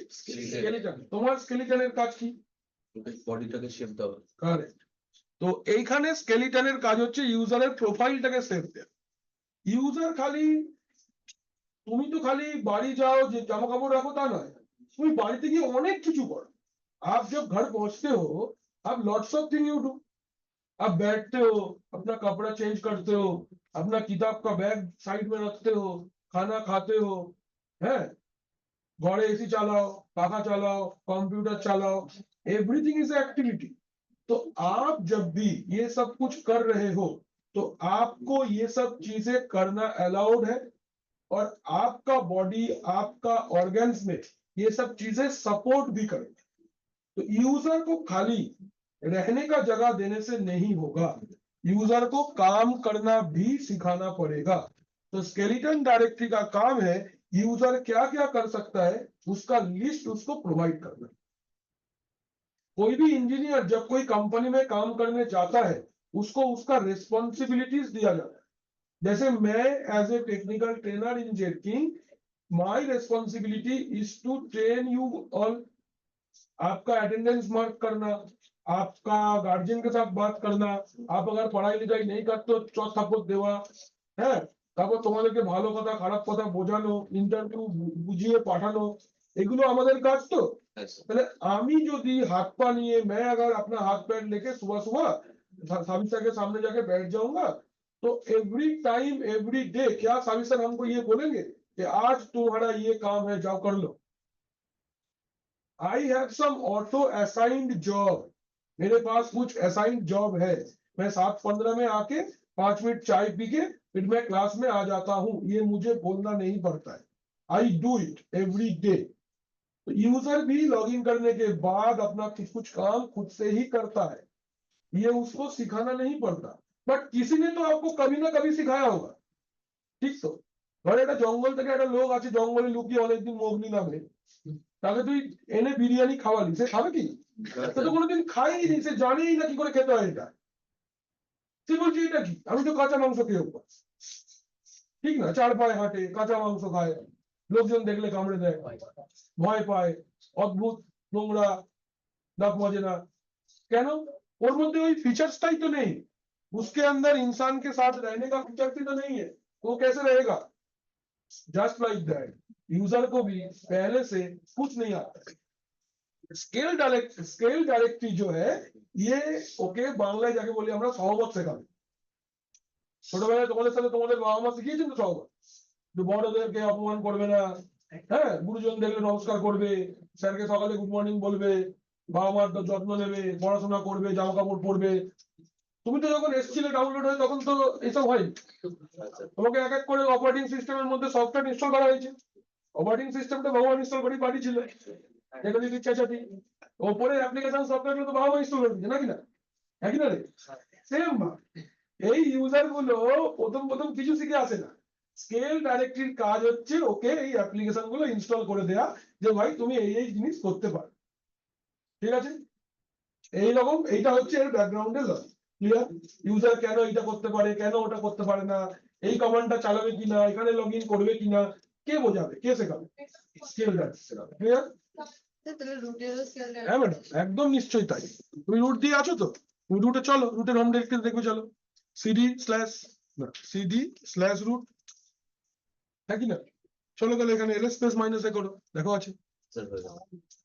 स्केलेटन। তোমার স্কেলেটনের কাজ কি? বডিটাকে শেপ দেওয়া। কারেক্ট। তো এইখানে স্কেলেটনের কাজ হচ্ছে ইউজারের প্রোফাইলটাকে সেভ দেওয়া। ইউজার খালি তুমি তো খালি বাড়ি যাও যে জামা কাপড় রাখো তা নয়, তুমি বাড়িতে গিয়ে অনেক কিছু করো। आप जब घर पहुंचते हो आप lots of thing you do. आप बैठते हो, अपना कपड़ा चेंज करते हो, अपना किताब का बैग साइड में रखते हो, खाना खाते हो, है घरे एसी चलाओ, पंखा चलाओ, कंप्यूटर चलाओ, एवरीथिंग इज एक्टिविटी। तो आप जब भी ये सब कुछ कर रहे हो तो आपको ये सब चीजें करना अलाउड है, और आपका बॉडी आपका ऑर्गन्स में ये सब चीजें सपोर्ट भी करेगा। तो यूजर को खाली रहने का जगह देने से नहीं होगा, यूजर को काम करना भी सिखाना पड़ेगा। तो स्केलेटन डायरेक्टरी का काम है यूजर क्या क्या कर सकता है उसका लिस्ट उसको प्रोवाइड करना। कोई भी इंजीनियर जब कोई कंपनी में काम करने जाता है उसको उसका रिस्पॉन्सिबिलिटीज दिया जाता है। जैसे मैं as a technical trainer in Jetking, my responsibility is to train you all. आपका अटेंडेंस मार्क करना, आपका गार्जियन के साथ बात करना, आप अगर पढ़ाई लिखाई नहीं करते हो चौथ থাপ্পড় দেওয়া, হ্যাঁ, তারপর তোমাদেরকে ভালো কথা খারাপ কথা বোঝানো, ইন্টারভিউ বুঝিয়ে পাঠানো, এগুলো আমাদের কাজ। তো তাহলে আমি যদি हाथ पा निये मैं अगर अपना हाथ पैर लेके सुबह सुबह साबिसा के सामने जाके बैठ जाऊंगा तो एवरी टाइम एवरी डे क्या सर्विसर हमको ये बोलेंगे कि आज तुम्हारा ये काम है, जाओ कर लो। I have some auto assigned job, मेरे पास कुछ असाइंड जॉब है, मैं 7:15 में आके 5 मिनट चाय पी के फिर मैं क्लास में आ जाता हूं, ये मुझे बोलना नहीं पड़ता है। I do it every day. तो यूजर भी लॉगिन करने के बाद अपना कुछ काम खुद से ही करता है, ये उसको सिखाना नहीं पड़ता। बट किसी ने तो आपको कभी ना कभी सिखाया होगा, ठीक তো? ধর একটা জঙ্গল থেকে একটা লোক আছে জঙ্গলে লুকিয়ে অনেকদিন মগ্নি নামে, তাকে তুই এনে বিরিয়ানি খাওয়ালি, সে খাবে কি? সে তো কোনোদিন খায়নি, সে জানেই না কি করে খেতে হয় এটা। সে বলছে এটা কি, আমি তো কাঁচা মাংস খেয়ে অভ্যাস, ঠিক না? চার পায়ে হাঁটে, কাঁচা মাংস খায়, লোকজন দেখলে কামড়ে দেয়, ভয় পায়, অদ্ভুত, নোংরা, দাঁত মাজে না। কেন? ওর মধ্যে ওই फीचर्सটাই तो नहीं, उसके अंदर इंसान के साथ रहने का फीचर भी तो नहीं है, वो कैसे रहेगा? जस्ट लाइक दैट यूजर को भी पहले से कुछ नहीं आता है। स्केल डायरेक्टरी जो है ये ओके বাংলায় যাকে বলি আমরা সহবত শেখাবে। ছোটবেলায় তোমাদের সাথে তোমাদের বাবা মা শিখিয়েছেন তো সহবত, যে বড়দেরকে অপমান করবে না, হ্যাঁ, গুরুজন দেখলে নমস্কার করবে, স্যারকে সকালে গুড মর্নিং বলবে, বাবা মার যত্ন নেবে, পড়াশোনা করবে, জামা কাপড় পরবে। তুমি তো যখন এসছিলে ডাউনলোড হয়ে তখন তো এসব হয়নি, তোমাকে এক এক করে অপারেটিং সিস্টেমের মধ্যে সফটওয়্যার ইনস্টল করা হয়েছে। অপারেটিং সিস্টেমটা ভগবান ইনস্টল করে পাঠিয়েছিল, এটা যদি চেঁচাতি ওপরে অ্যাপ্লিকেশন সফটওয়্যার তো বাবা মা ইনস্টল করে দিচ্ছে নাকি না, একই না রে? সেম এই ইউজার গুলো প্রথম প্রথম কিছু শিখে আসে না। স্কেল ডাইরেক্টরির কাজ হচ্ছে ওকে এই অ্যাপ্লিকেশন গুলো ইনস্টল করে দেয়া, যে ভাই তুমি এই জিনিস করতে পারো, ঠিক আছে? এইরকম এইটা হচ্ছে এর ব্যাকগ্রাউন্ডে লজিক। ক্লিয়ার? ইউজার কেন এটা করতে পারে, কেন ওটা করতে পারে না, এই কমান্ডটা চালাবে কিনা, এখানে লগ ইন করবে কিনা, কে বোঝাবে, কে শেখাবে? স্কেল ডাইরেক্টরি শেখাবে। ক্লিয়ার? তাহলে রুটেরও স্কেল হ্যাঁ ম্যাডাম, একদম নিশ্চয়ই তাই। তুমি রুট দিয়ে আছো তো, তুমি রুটে চলো, রুটের হোম ডিরেক্টরি দেখবে, চলো cd/root, হ্যাঁ কি না? চলো তাহলে এখানে ls স্পেস মাইনাস এ করো, দেখো আছে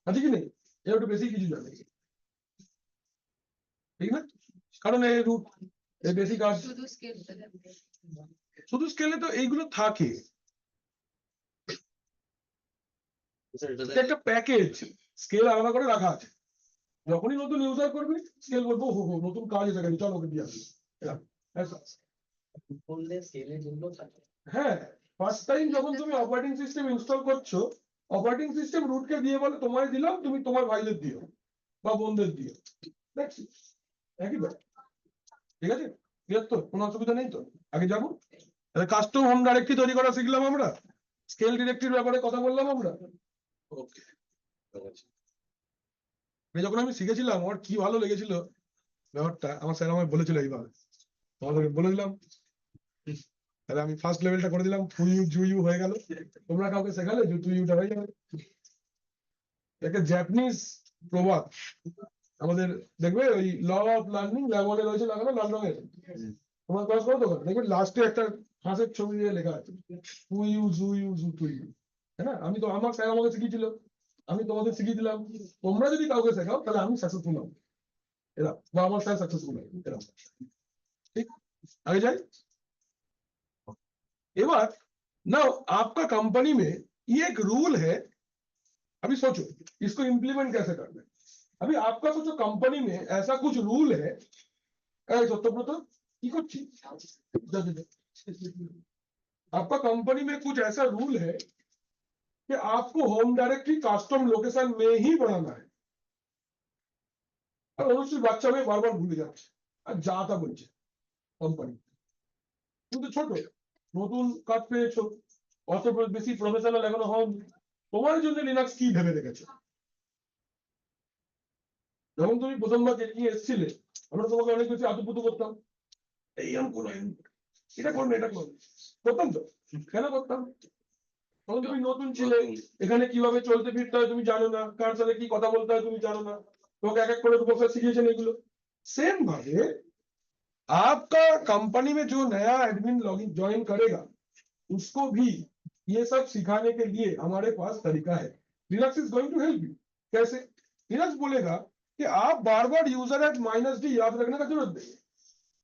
আছে কি নেই? এর একটু বেশি কিছু জানে, ঠিক না? কারণ এই রুট এই বেশি কাজ, শুধু স্কেলটা শুধু স্কেলে তো এইগুলো থাকে, এটা একটা প্যাকেজ, স্কেল আলাদা করে রাখা আছে। যখনই নতুন ইউজার করবি স্কেল বলবো, হো নতুন কাজ এসে গেছে, চলো ওকে দিয়ে আসি। করলে স্কেলের জন্য থাকে। হ্যাঁ, ফার্স্ট টাইম যখন তুমি অপারেটিং সিস্টেম ইনস্টল করছো, অপারেটিং সিস্টেম রুটকে দিয়ে বলে তোমায় দিলাম, তুমি তোমার ভাইদের দিও বা বোনদের দিও, দেখছি একই ব্যাপার, ঠিক আছে? ক্লিয়ার তো? কোনো অসুবিধা নেই তো? আগে যাবো, তাহলে কাস্টম হোম ডাইরেক্টরি তৈরি করা শিখলাম আমরা, স্কেল ডিরেক্টরির ব্যাপারে কথা বললাম আমরা। ওকে, যখন আমি শিখেছিলাম আমার কি ভালো লেগেছিল ব্যাপারটা, আমার স্যার আমায় বলেছিল এইভাবে, তোমাদেরকে বলে দিলাম, তাহলে আমি ফার্স্ট লেভেলটা করে দিলাম, ফুইউ জুইউ হয়ে গেল, তোমরা কাউকে শেখালে যে তুইটা হয়ে যাবে। একটা জাপানিজ প্রবাদ আমাদের দেখবে, ওই ল অফ লার্নিং ল্যাবনে রয়েছে লাগানো লাল রঙের, তোমরা ক্লাস করো তো, দেখবে লাস্টে একটা হাঁসের ছবি দিয়ে লেখা আছে তুইউ জুইউ জু তুইউ, হ্যাঁ। আমি তো, আমার স্যার আমাকে শিখিয়েছিল, আমি তোমাদের শিখিয়ে দিলাম, তোমরা যদি কাউকে শেখাও তাহলে আমি সাকসেসফুল হবো, এরা বা আমার স্যার সাকসেসফুল হবে, এরা। ঠিক, आगे जाए। एबार नाउ आपका कंपनी में ये एक रूल है, अभी सोचो इसको इम्प्लीमेंट कैसे करना है। अभी आपका सोचो कंपनी में ऐसा कुछ रूल है, सत्यव्रत की कुछ आपका कंपनी में कुछ ऐसा रूल है कि आपको होम डायरेक्टरी कस्टम लोकेशन में ही बनाना है, और অবশ্যই বাচ্চা মেয়ে বারবার ভুলে যাচ্ছে আর যা তা বলছে কোম্পানি। কিন্তু ছোট নতুন কাজ পেয়েছো, অত বেশি প্রফেশনাল এখনো হওনি, তোমার জন্য লিনাক্স কি ভেবে রেখেছো? যখন তুমি প্রথমবার ট্রেনিং এসেছিলে আমরা তোমাকে অনেক বেশি আতুপুতু করতাম, এই আমি করো, এটা করবে, এটা করবে, করতাম তো। কেন করতাম? তখন তুমি নতুন ছিলে, এখানে কিভাবে চলতে ফিরতে হয় তুমি জানো না, কার সাথে কি কথা বলতে হয় তুমি জানো না, তোমাকে এক এক করে প্রফেসর শিখিয়েছেন এগুলো। सेम भावे आपका कंपनी में जो नया एडमिन लॉगिन ज्वाइन करेगा उसको भी ये सब सिखाने के लिए हमारे पास तरीका है। Linux is going to help you. कैसे? लिनक्स बोलेगा कि आप बार बार यूजर एट -d याद रखने का जरूरत नहीं है,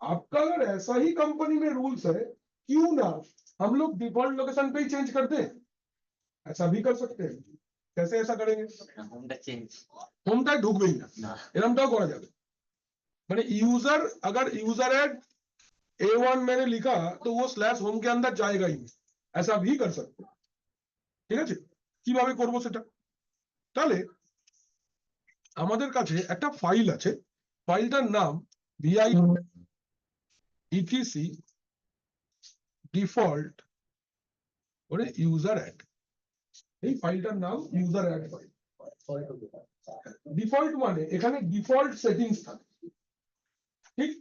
आपका अगर ऐसा ही कंपनी में रूल्स है, क्यों ना हम लोग डिफॉल्ट लोकेशन पे ही चेंज कर दें? ऐसा भी कर सकते हैं। कैसे ऐसा करेंगे? হোমটা চেঞ্জ হোমটায় ঢুকবেই না, না এরকমটাও করা যাবে। মানে यूजर अगर यूजर एड A1 मैंने लिखा तो वो स्लैश होम के अंदर जाएगा ही नहीं, ऐसा भी कर सकते हैं। ঠিক আছে, কিভাবে করব সেটা? তাহলে আমাদের কাছে একটা ফাইল আছে, ফাইলটার নাম vi etc ডিফল্ট করে ইউজার অ্যাড। এই ফাইলটার নাম ইউজার অ্যাড ফাইল। ডিফল্ট মানে এখানে ডিফল্ট সেটিংস থাকে, ঠিক?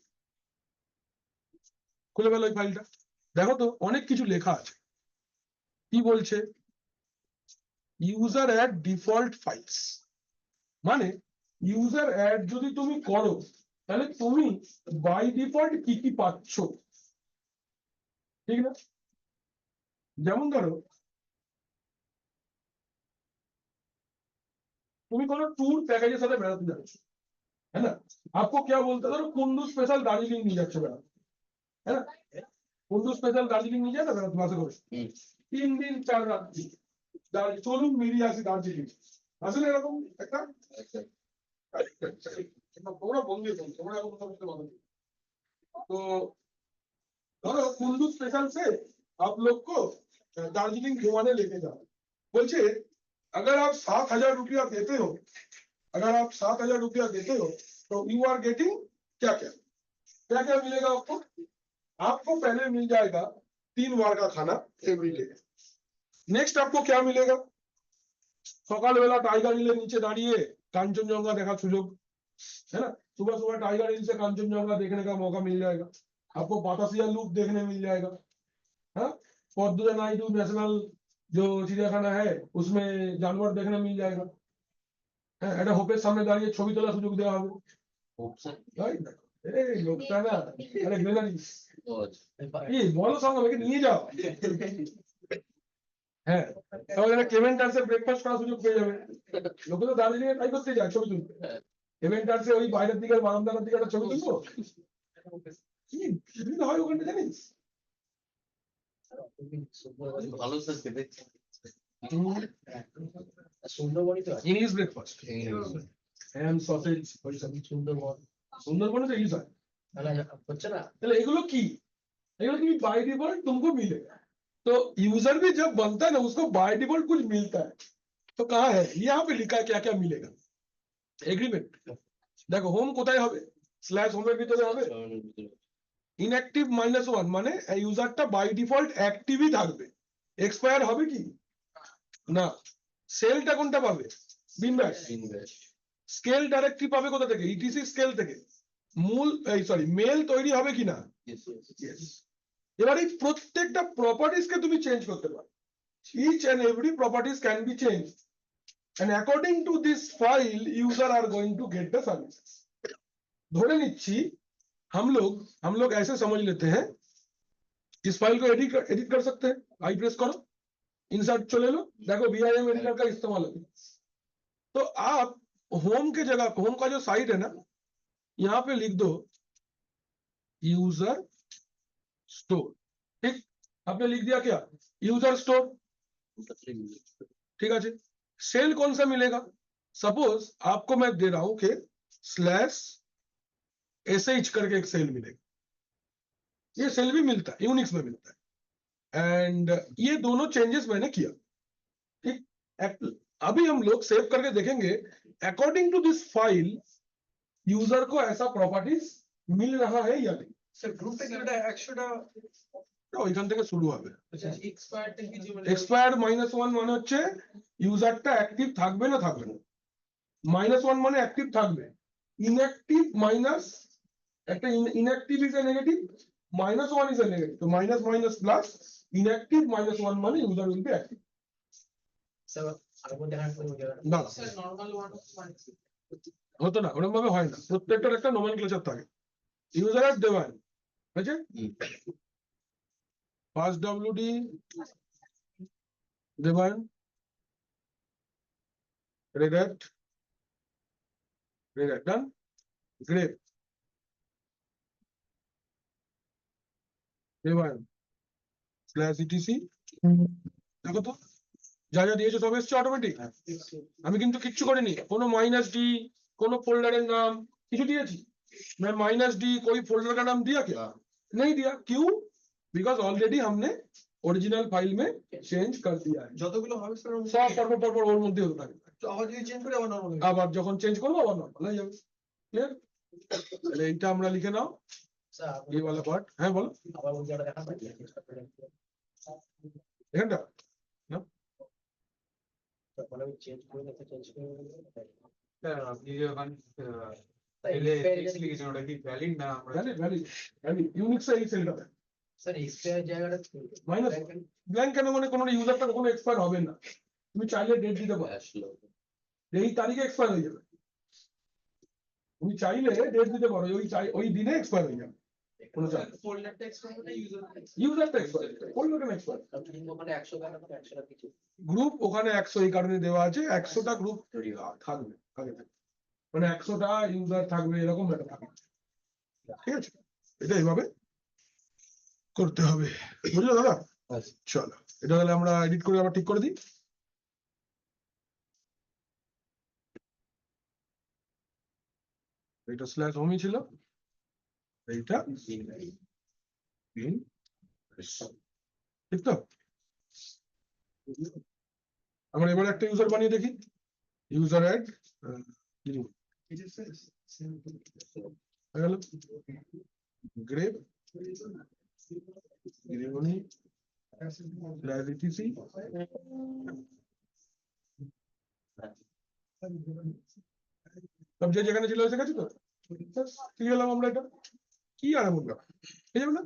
খুলে ফেলো এই ফাইলটা, দেখো তো অনেক কিছু লেখা আছে। কি বলছে? ইউজার অ্যাড ডিফল্ট ফাইলস, মানে ইউজার অ্যাড যদি তুমি করো তাহলে তুমি বাই ডিফল্ট কি কি পাচ্ছ, ঠিক না? যেমন ধরো তুমি কোনো ট্যুর প্যাকেজের সাথে বেড়াতে যাচ্ছ, है ना? आपको क्या बोलते हैं, कुंडू स्पेशल दार्जिलिंग नहीं যাচ্ছে বেড়াতে, है ना? कुंडू स्पेशल दार्जिलिंग नहीं যায় না বেড়াতে বাসে করে, 3 দিন 4 রাত্রি চলুন মিরিয়ে আসি দার্জিলিং, আসলে এরকম একটা তোমরা বন্ধু তোমরা এরকম কথা বলতে পারো। तो ধরো कुल्लू स्पेशल से आप लोग को दार्जिलिंग घुमाने लेके जाओ, बोलছে अगर आप 7,000 रुपया देते हो, अगर आप 7,000 रुपया देते हो तो यू आर गेटिंग क्या क्या क्या क्या मिलेगा आपको? आपको पहले मिल जाएगा 3 बार का खाना एवरीडे। नेक्स्ट आपको क्या मिलेगा? সকালবেলা টাইগার হিলের নিচে দাঁড়িয়ে কাঞ্চনজঙ্ঘা দেখার সুযোগ, है ना? सुबह सुबह टाइगर हिल से कांचनजंगा देखने का मौका मिल जाएगा आपको, बातासिया लूप देखने मिल जाएगा, हाँ? पद्मा नायडू नेशनल जो चिड़ियाखाना है उसमें जानवर देखने मिल जाएगा, একটা হোপের সামনে দাঁড়িয়ে ছবি তোলার সুযোগ দেওয়া হবে। এই লোকটা না, আরে গ্রেনারি কি বলো সঙ্গে আমাকে নিয়ে যাও, হ্যাঁ তাহলে কেভেন্টার্সে ব্রেকফাস্ট করার সুযোগ পেয়ে যাবে। লোকে তো দার্জিলিং এ তাই করতে যায়, ছবি তুলতে। কেভেন্টার্সে ওই বাইরের দিকে বারান্দার দিকে একটা ছবি তুলবো, কি সুবিধা হয় ওখানে জানিস? ভালো স্যার খেতে। সুন্দরবনই তো আছে। ইংলিশ ব্রেকফাস্ট হ্যাম সসেজ, সুন্দরবন সুন্দরবনে তো ইলিশ হয়। তাহলে হচ্ছে না। তাহলে এগুলো কি? एগুলো কি बाय डिफॉल्ट तुमको मिलेगा, तो यूजर भी जब बनता है ना उसको बाय डिफॉल्ट कुछ मिलता है, तो कहाँ है यहाँ पे लिखा है क्या क्या मिलेगा? एग्रीमेंट देखो হোম কোথায় হবে? স্ল্যাশ হোমের ভিতরে হবে। ইনঅ্যাক্টিভ -1 মানে ইউজারটা বাই ডিফল্ট অ্যাক্টিভই থাকবে, এক্সপায়ার হবে কি না। সেলটা কোনটা পাবে? বিনব্যাশ। স্কেল ডাইরেক্টলি পাবে কোথা থেকে? ইটিসি স্কেল থেকে। মূল সরি মেল তৈরি হবে কিনা? Yes. এবার এই প্রত্যেকটা প্রপার্টিজ কে তুমি চেঞ্জ করতে পারো, each and every properties can be changed and according to this file user are going to get the services। ধরে নিচ্ছি हम लोग ऐसे समझ लेते हैं, इस फाइल को एडिट कर सकते हैं, आई प्रेस करो, इंसर्ट चले लो, देखो VIM एडिटर का इस्तेमाल है। तो आप होम के जगह होम का जो साइट है ना, यहाँ पे लिख दो यूजर स्टोर, ठीक? आपने लिख दिया क्या? यूजर स्टोर, ठीक है। सेल कौन सा मिलेगा? सपोज आपको मैं दे रहा हूं कि /sh करके एक सेल मिलेगा, ये सेल भी मिलता है, यूनिक्स में मिलता है, एंड ये दोनों चेंजेस मैंने किया, ठीक? अभी हम लोग सेव करके देखेंगे according to this file user को ऐसा प्रॉपर्टीज मिल रहा है या नहीं। স্যার গ্রুপ থেকে এটা 100টা ওইখান থেকে শুরু হবে। এক্সপায়ার থেকে যে এক্সপায়ার্ড -1 মানে হচ্ছে ইউজারটা অ্যাক্টিভ থাকবে না থাকবে না, -1 মানে অ্যাক্টিভ থাকবে, ইনঅ্যাক্টিভ মাইনাস একটা inactive is a negative, -1 is a negative, তো মাইনাস মাইনাস প্লাস ইনঅ্যাক্টিভ -1 মানে user will be active. Sir আরেকবার দেখার পরে না স্যার নরমাল ওয়ান হতো না, ওরকম ভাবে হয় না, প্রত্যেকটার একটা নোমেনক্লেচার থাকে। ইউজার অ্যাড দেওয়ান হয়েছে, ফার্স্ট WD দেওয়ান, রেডাক্ট ডান, গ্রেপ দেবায়ন স্ল্যাশ ইটিসি, দেখো তো যা যা দিয়েছে সব এসছে অটোমেটিক। আমি কিন্তু কিচ্ছু করিনি, কোনো माइनस डी, কোনো फोल्डर नाम কিছু দিয়েছি? मैं माइनस डी कोई फोल्डर का नाम दिया क्या? नहीं दिया। क्यों? बिकॉज ऑलरेडी हमने ओरिजिनल फाइल में चेंज कर दिया है। যতগুলো হবে স্যার সব পরপর ওর মধ্যে হতে থাকবে। তো আবার যদি চেঞ্জ করে আবার নরমাল আবার যখন চেঞ্জ করবো আবার নরমাল হয়ে যাবে। ক্লিয়ার? তাহলে এইটা আমরা লিখে নাও, স্যার এই वाला পার্ট। হ্যাঁ বলো, আবার ওই জায়গাটা দেখা পাই এখানটা মানে আমি চেঞ্জ করে দেখতে চেঞ্জ করে স্যার আপনি যখন তাই এলে expired টেক্সট লিখেছেন ওটা কি ভ্যালিড না আমরা ভ্যালিড ভ্যালিড ভ্যালিড ইউনিক্স এই সেলটা স্যার এক্সপায়ার জায়গাটা মাইনাস ব্ল্যাঙ্ক কেন, মানে কোনো ইউজারটা কখনো এক্সপায়ার হবে না। তুমি চাইলে ডেট দিতে পারো, আসলো এই তারিখে এক্সপায়ার হয়ে যাবে। তুমি চাইলে ডেট দিতে পারো, ওই দিনে এক্সপায়ার হয়ে যাবে। কোনো চাপ ফোল্ডার টেক্সট করতে ইউজার ইউজারটা এক্সপায়ার কোনটা কেন এক্সপায়ার? ওখানে 100 টাকা 100 টাকা কিছু গ্রুপ ওখানে 100 এই কারণে দেওয়া আছে, 100টা গ্রুপ থাকবে আগে থেকে। মানে 100টা ইউজার থাকবে এরকম একটা থাকবে। ঠিক আছে, এটা এইভাবে করতে হবে, বুঝলো দাদা? চলো এটা তাহলে আমরা এডিট করে আবার ঠিক করে দিই। এইটা স্ল্যাশ হোমই ছিল, এইটা পিন, ঠিক তো? আমরা এবার একটা ইউজার বানিয়ে দেখি, ইউজার অ্যাড হয়ে গেল, গ্রেপ গ্রেভনি স্ল্যাশ ইটিসি, সব যে যেখানে ছিল এসে গেছে তো, কি গেলাম আমরা, এটা কি আর এমন ব্যাপার, এই যাবে না?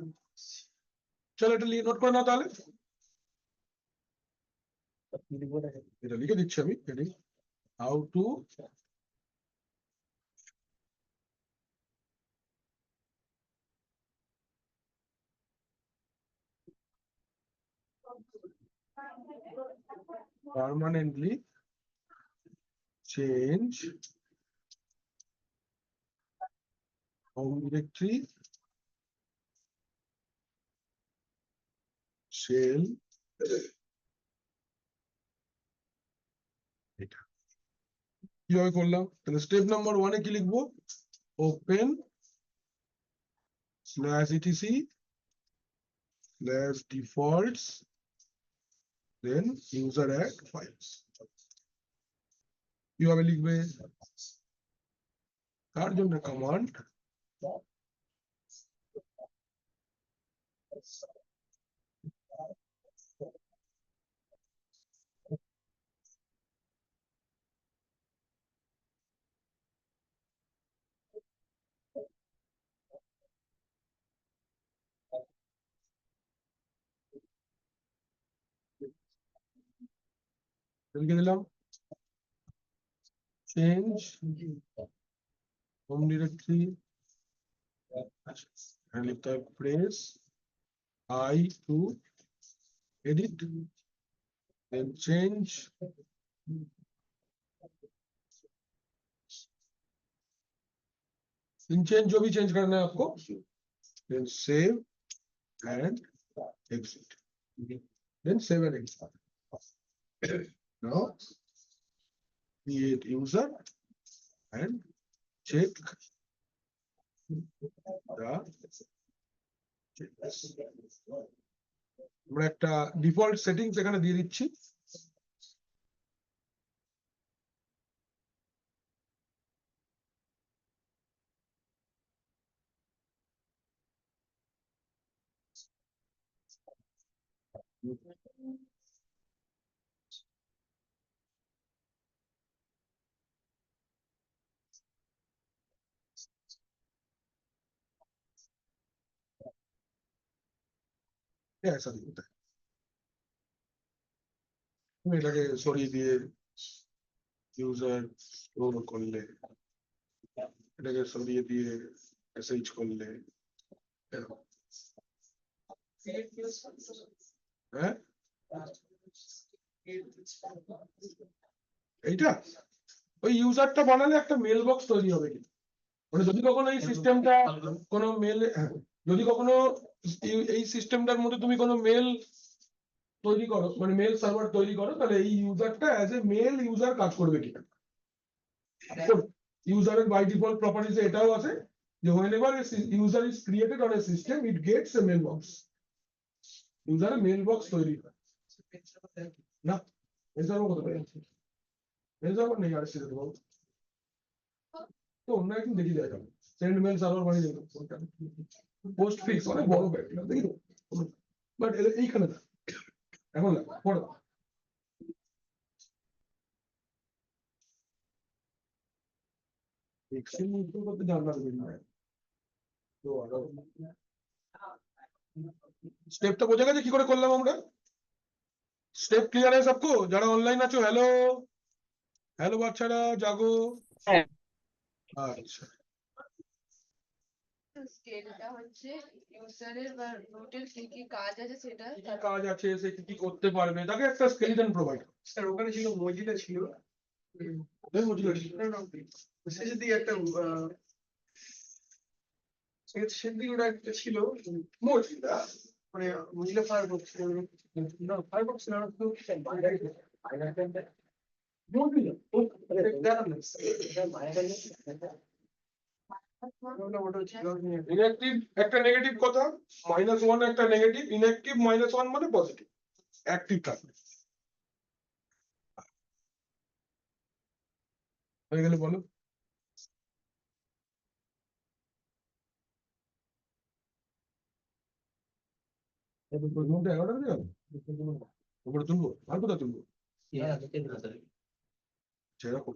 চলো এটা নোট করে নাও তাহলে, এটা লিখে দিচ্ছি আমি, how to permanently change home directory shell এটা কিভাবে করলাম? তাহলে স্টেপ নাম্বার 1 এ কি লিখবো? Open slash ETC slash defaults then user add files. কিভাবে লিখবে? তার জন্য কমান্ড লিখে দিলাম, চেঞ্জ হোম ডিরেক্টরি, and লিখতে হবে press I to edit, then change in change जो भी change करना है आपको, then save and exit, then save and exit. Now create user and check the changes. আমরা একটা ডিফল্ট সেটিংস এখানে দিয়ে দিচ্ছি, ऐसा नहीं होता है। তুমি এটাকে সরিয়ে দিয়ে ইউজার রোল করলে, এটাকে সরিয়ে দিয়ে মেসেজ করলে, এরকম। হ্যাঁ এইটা ওই ইউজারটা বানালে একটা মেল বক্স তৈরি হবে, মানে যদি কখনো এই সিস্টেমটা কোনো মেল, যদি কখনো এই সিস্টেমটার মধ্যে তুমি কোনো মেল তৈরি করো, মানে মেল সার্ভার তৈরি করো, তাহলে এই ইউজারটা অ্যাজ এ মেল ইউজার কাজ করবে কিনা। ইউজারের বাই ডিফল্ট প্রপার্টিজ এটাও আছে যে whenever a user is created on a system it gets a mailbox, user মেলবক্স তৈরি হয় না। মেল সার্ভার কত পারে, মেল সার্ভার নেই আর সেটা বল তো অন্য একদিন দেখি যায় সেন্ড মেল সার্ভার বানিয়ে দেবো, পোস্ট ফিক্স অনেক বড় ব্যাপার দেখি তো, বাট এইখানে না এখন না পড়ো। এক্সেল ইনস্টল করতে জানলা দেবেন না তো স্টেপটা বোঝা গেছে কি করে করলাম আমরা? স্টেপ ক্লিয়ার है सबको? যারা অনলাইন আছো হ্যালো, হ্যালো বাচ্চারা জাগো। হ্যাঁ। আচ্ছা স্কেলটা হচ্ছে ইউজারের বা রুটের কি কি কাজ আছে সেটা কি কি কাজ আছে, সে কি কি করতে পারবে, তাকে একটা স্কেলিটন প্রোভাইড। স্যার ওখানে ছিল মজিলা ছিল সে যদি একটা সেদিন ওটা একটা ছিল মজিলা মানে মজিলা ফায়ারফক্স না ফায়ারফক্স না তো মজিলা ওটা ছিল ইনঅ্যাক্টিভ একটা নেগেটিভ কথা, -1 একটা নেগেটিভ, ইনঅ্যাক্টিভ -1 মানে পজিটিভ, অ্যাক্টিভ থাকবে। হয়ে গেলে বলো। নোটটা 11টা বেজে গেল? উপরে তুলবো আর কোথায় তুলবো? সেরকম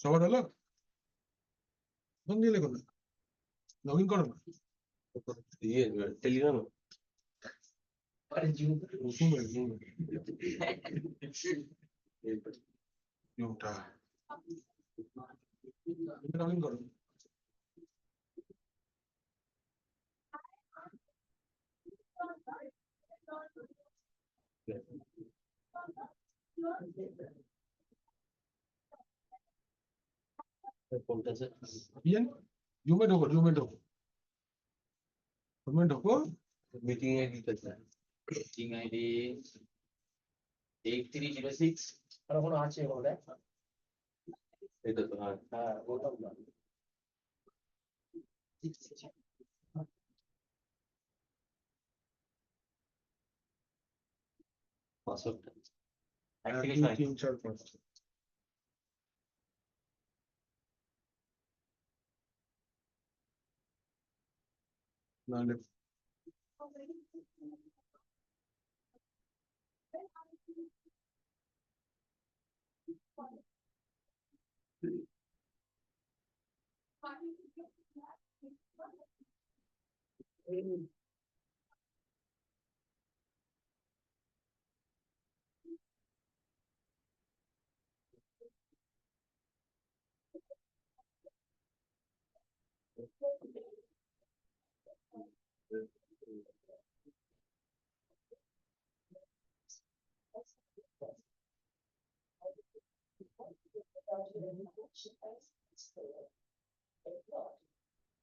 সবার হলো? ফোন দিয়ে লেখো না, লগ ইন করো না। ইয়ে টেলিগ্রাম জুমে জুমটা লগ ইন করো। কোনটা স্যার? ইয়েন জুমে ঢোকো, জুমে ঢোকো, জুমে ঢোকো। মিটিং আইডিটা স্যার মিটিং আইডি 8306 আর ওখানে আছে ওটা এটা তো হ্যাঁ হ্যাঁ ওটা না পাসওয়ার্ডটা 1 থেকে 2 ছয় 3 4 5 নাহলে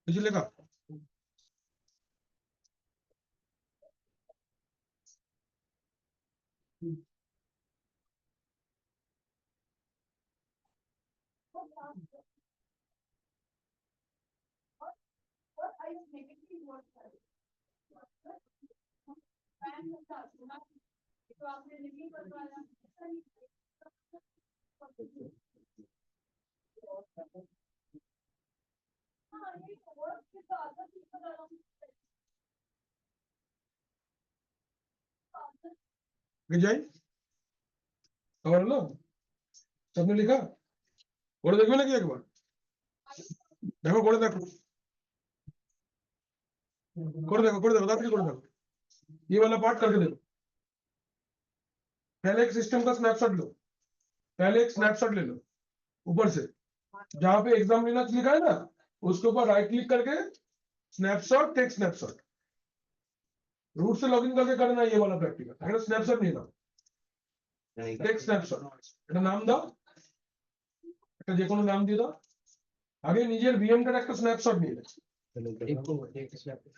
কিছু লেখা যাই খবর হলো, সামনে লেখা করে দেখবে নাকি একবার? দেখো করে দেখো, করে দেখো, করে দেখো, তাড়াতাড়ি করে দেখো। ये वाला पार्ट करके देखो, पहले एक सिस्टम का स्नैपशॉट लो, पहले एक स्नैपशॉट ले लो ऊपर से, जहां पे एग्जाम लिनक्स लिखा है ना, उसके ऊपर राइट क्लिक करके स्नैपशॉट, टेक स्नैपशॉट, रूट से लॉगिन करके करना है ये वाला प्रैक्टिकल, अगर स्नैपशॉट नहीं ना, টেক স্ন্যাপশট, এটা নাম দাও, একটা যে কোনো নাম দিয়ে দাও, আগে নিজের ভিএমটার একটা স্ন্যাপশট নিয়ে নাও,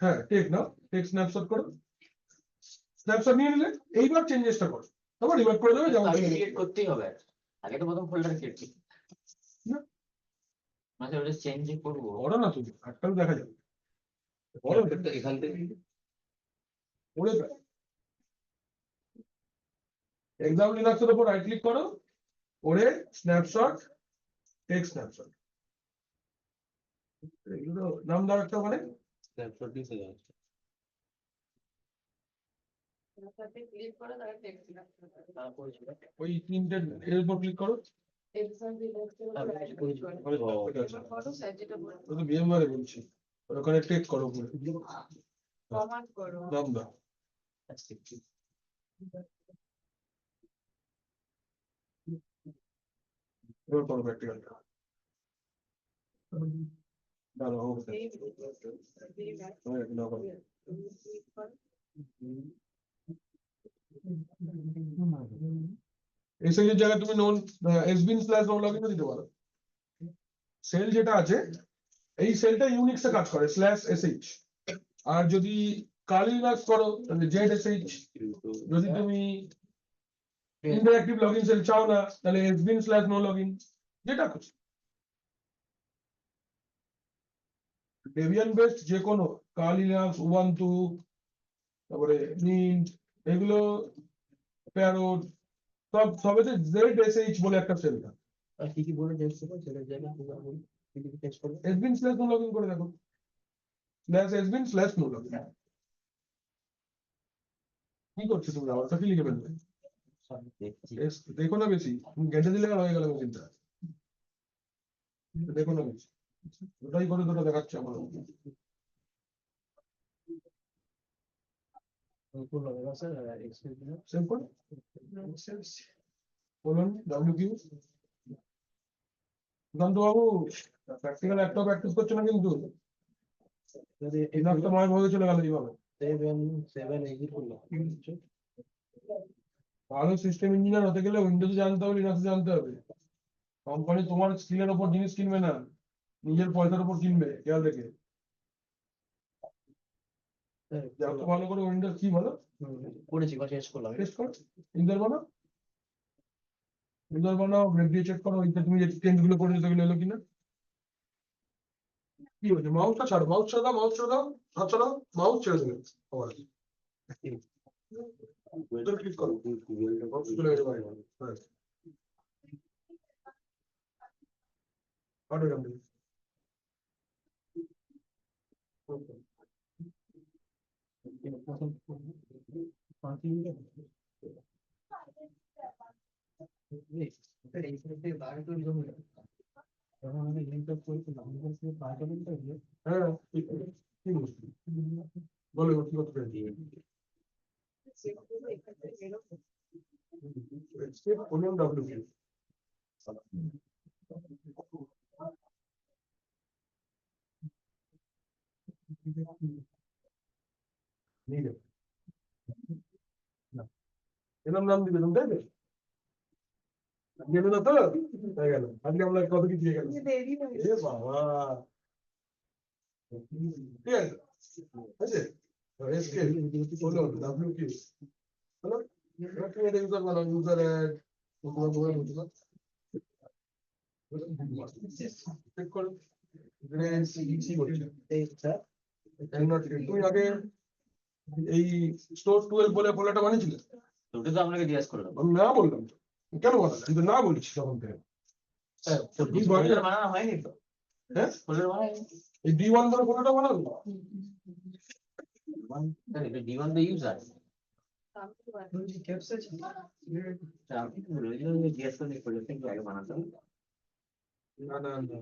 হ্যাঁ টেক নাও, টেক স্ন্যাপশট করো, স্ন্যাপশট নিয়ে নিলে এইবার চেঞ্জেসটা করো, তারপর রিভার্ট করে দেবে, যেমন ক্রিয়েট করতেই হবে আগে তো প্রথম ফোল্ডার ক্রিয়েট করতে না। মানে ওটা চেঞ্জ করবো করো না তুমি, আজকাল দেখা যাবে, করো এখান থেকে করে এক্সাম লিনাক্সের উপর রাইট ক্লিক করো, করে স্ন্যাপশট, টেক স্ন্যাপশট, এগুলো নাম দাও একটা, মানে স্ন্যাপশট দিতে যাচ্ছে। তাতে ক্লিক করে তারা টেক্সট ওই তিনটে এর উপর ক্লিক করো, এক্সাম করো স্যার যেটা বলবো ওই তো ভিএমআরে বলছি, ওখানে টেক করো উপরে, কমান্ড করো নাম দাও, এবার করো প্র্যাকটিক্যালটা, দাঁড়াও হবে, না করো। এসএইচ এর জায়গায় তুমি নোন এসবিন স্ল্যাশ নো লগইনও দিতে পারো, সেল যেটা আছে এই সেলটা ইউনিক্সে কাজ করে স্ল্যাশ এসএইচ, আর যদি কালি লিনাক্স করো তাহলে জেড এসএইচ, যদি তুমি ইন্টারঅ্যাক্টিভ লগইন সেল চাও না তাহলে এসবিন স্ল্যাশ নো লগইন, যেটা খুশি, ডেবিয়ান বেসড যে কোনো কালি লিনাক্স, উবান্টু, তারপরে মিন্ট, এগুলো প্যারোট, সবেতে জেড এসএইচ বলে একটা সেল থাকে, আর কি কি বলে টেক্সট করবো সেটার জায়গায় কি কি টেক্সট করবো, এসবিন স্ল্যাশ নো লগইন করে দেখো, স্ল্যাশ এসবিন স্ল্যাশ নো লগইন, কি করছো তুমি, আবার কি লিখে ফেলবে, দেখছি দেখো না বেশি, তুমি গেটে দিলে হয়ে গেল মেশিনটা, দেখো না বেশি, ওটাই করে দুটো দেখাচ্ছে আমার, স্যার এক্সপেরিয়েন্স সেভ করো, বলুন ডাব্লিউ কিউ, সুকান্ত বাবু প্র্যাকটিক্যাল একটাও প্র্যাকটিস করছো না কিন্তু, এই নাচ তো মায়ের ভাবে চলে গেল এইভাবে, 7 করলাম ভালো সিস্টেম ইঞ্জিনিয়ার হতে গেলে উইন্ডোজ জানতে হবে, লিনাক্স জানতে হবে, কোম্পানি তোমার স্কিলের উপর জিনিস কিনবে না, নিজের পয়সার উপর কিনবে, খেয়াল রেখে, যত ভালো করে উইন্ডোজ কি বলো করেছি বা শেষ করলাম টেস্ট করো, ইউজার বানাও, ইউজার বানাও, ব্রেক দিয়ে চেক করো, ওইটা তুমি যে চেঞ্জ গুলো করেছো সেগুলো এলো কিনা, কি হচ্ছে, মাউসটা ছাড়ো, মাউস ছেড়ে দাও, মাউস ছেড়ে দাও, হাত ছাড়াও, মাউস ছেড়ে দেবে, আবার ক্লিক করো, চলে গেছে বাইরে, ব্যাস। কাটো এখান থেকে। হ্যাঁ ঠিক আছে, কি মুশকিল, বলো এবার কি করতে চাইছি, escape colon W কিউ, নিয়ে না এরকম নাম দিবে তুমি, তাই তো গেলো না তো, হয়ে গেল, আজকে আমরা কত কি দিয়ে গেল, এ বাবা, ঠিক আছে, আছে escape colon W কিউ, হলো, এবার তুমি এটা ইউজার বানাও, ইউজার অ্যাড, তোমার প্রোগ্রাম হচ্ছে না, চেক করো, এখানে কি করছে, তুমি আগে এই স্টোর 12 বলে ফোল্ডারটা বানিয়েছিলে, ওটা তো আপনাকে জিজ্ঞাসা করলাম আমি না বললাম তো, কেন বানালে, আমি তো না বলেছি তখন থেকে, হ্যাঁ ফোল্ডার বানানো হয়নি তো, হ্যাঁ ফোল্ডার বানায়নি এই D1 বলে ফোল্ডারটা বানালো, এটা D1 the user আপনি কি বললেন জিজ্ঞাসা করে ফোল্ডারটা কি আগে বানাতে হবে না না না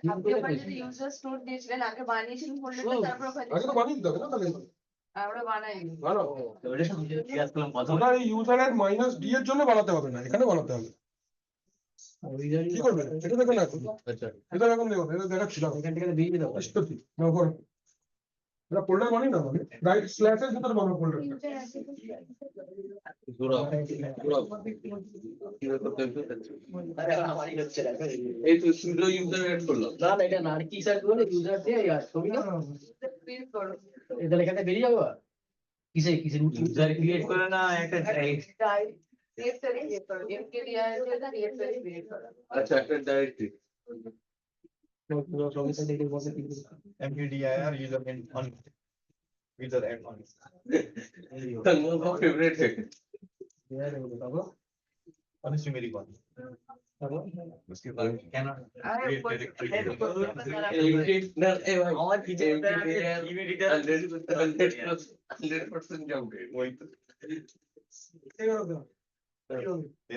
আপনি ওখানে যদি ইউজার স্টোর দিয়েছিলেন আগে বানিয়েছিলেন ফোল্ডারটা তারপর ওখানে আগে তো বানিয়ে দিতে হবে না তাহলে আমরা বানাইনি বানাও। ওটা শুধু জিজ্ঞাসা করলাম প্রথমে ওটা এই ইউজারের -d এর জন্য বানাতে হবে না, এখানে বানাতে হবে। কি করবে এটা দেখো না এখন, আচ্ছা এটা এখন দেখো, এটা দেখাচ্ছিলাম এখান থেকে বেরিয়ে দাও স্পেসিফিক না করো, এটা ফোল্ডার বানি না মানে রাইট স্ল্যাশের ভিতরে বানাও ফোল্ডার। ঘোরাও ঘোরাও কিভাবে করতে হবে আরে আমারই হচ্ছে না এই তো সুইডো ইউজার অ্যাড করলাম না এটা না আর কি স্যার বলে ইউজার দিয়ে আর ছবি না প্রিন্ট করো এটা এখানে বেরিয়ে যাবো আর? কিসে কিসে ইউজার ক্রিয়েট করে না একটা ডিরেক্টরি ক্রিয়েট করো এমকেডিআর যেটা ডিরেক্টরি ক্রিয়েট করো আচ্ছা একটা ডাইরেক্টরি সঙ্গে সাথে এটা বলতে কি MQDIR user and on user and on. तंगों का फेवरेट है Honestly मेरी बात उसके बाद cannot আরে create উপর directory ना ए भाई আমার কিছু MQDIR 100% जाओगे वही तो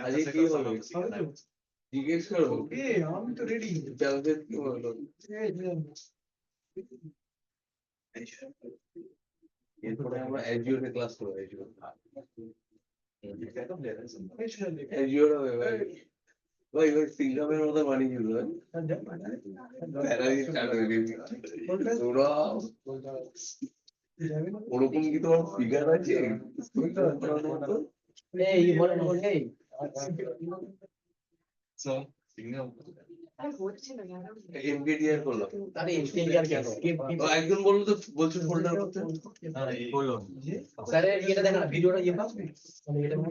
अरे की होगा জিজ্ঞেস করো আমি তো রেডি জানতে কি হলো এরপরে আমরা অ্যাজিওরে ক্লাস করব অ্যাজিওর হবে ভাই ভাই ওই সিঙ্গামের মতো বানিয়ে দিল প্যারালাইজ চালু হয়ে গেছে ওরা ওরকম কি তোমার ফিগার আছে এই বলে এই so signal আরে হচ্ছে না কেন এমকেডিআর করলাম আরে এনটিআর কেন ও একজন বললো তো বলছো ফোল্ডার করতে বললো স্যার এটা দেখো না ভিডিওটা ইয়ে পাস মানে এটা পুরো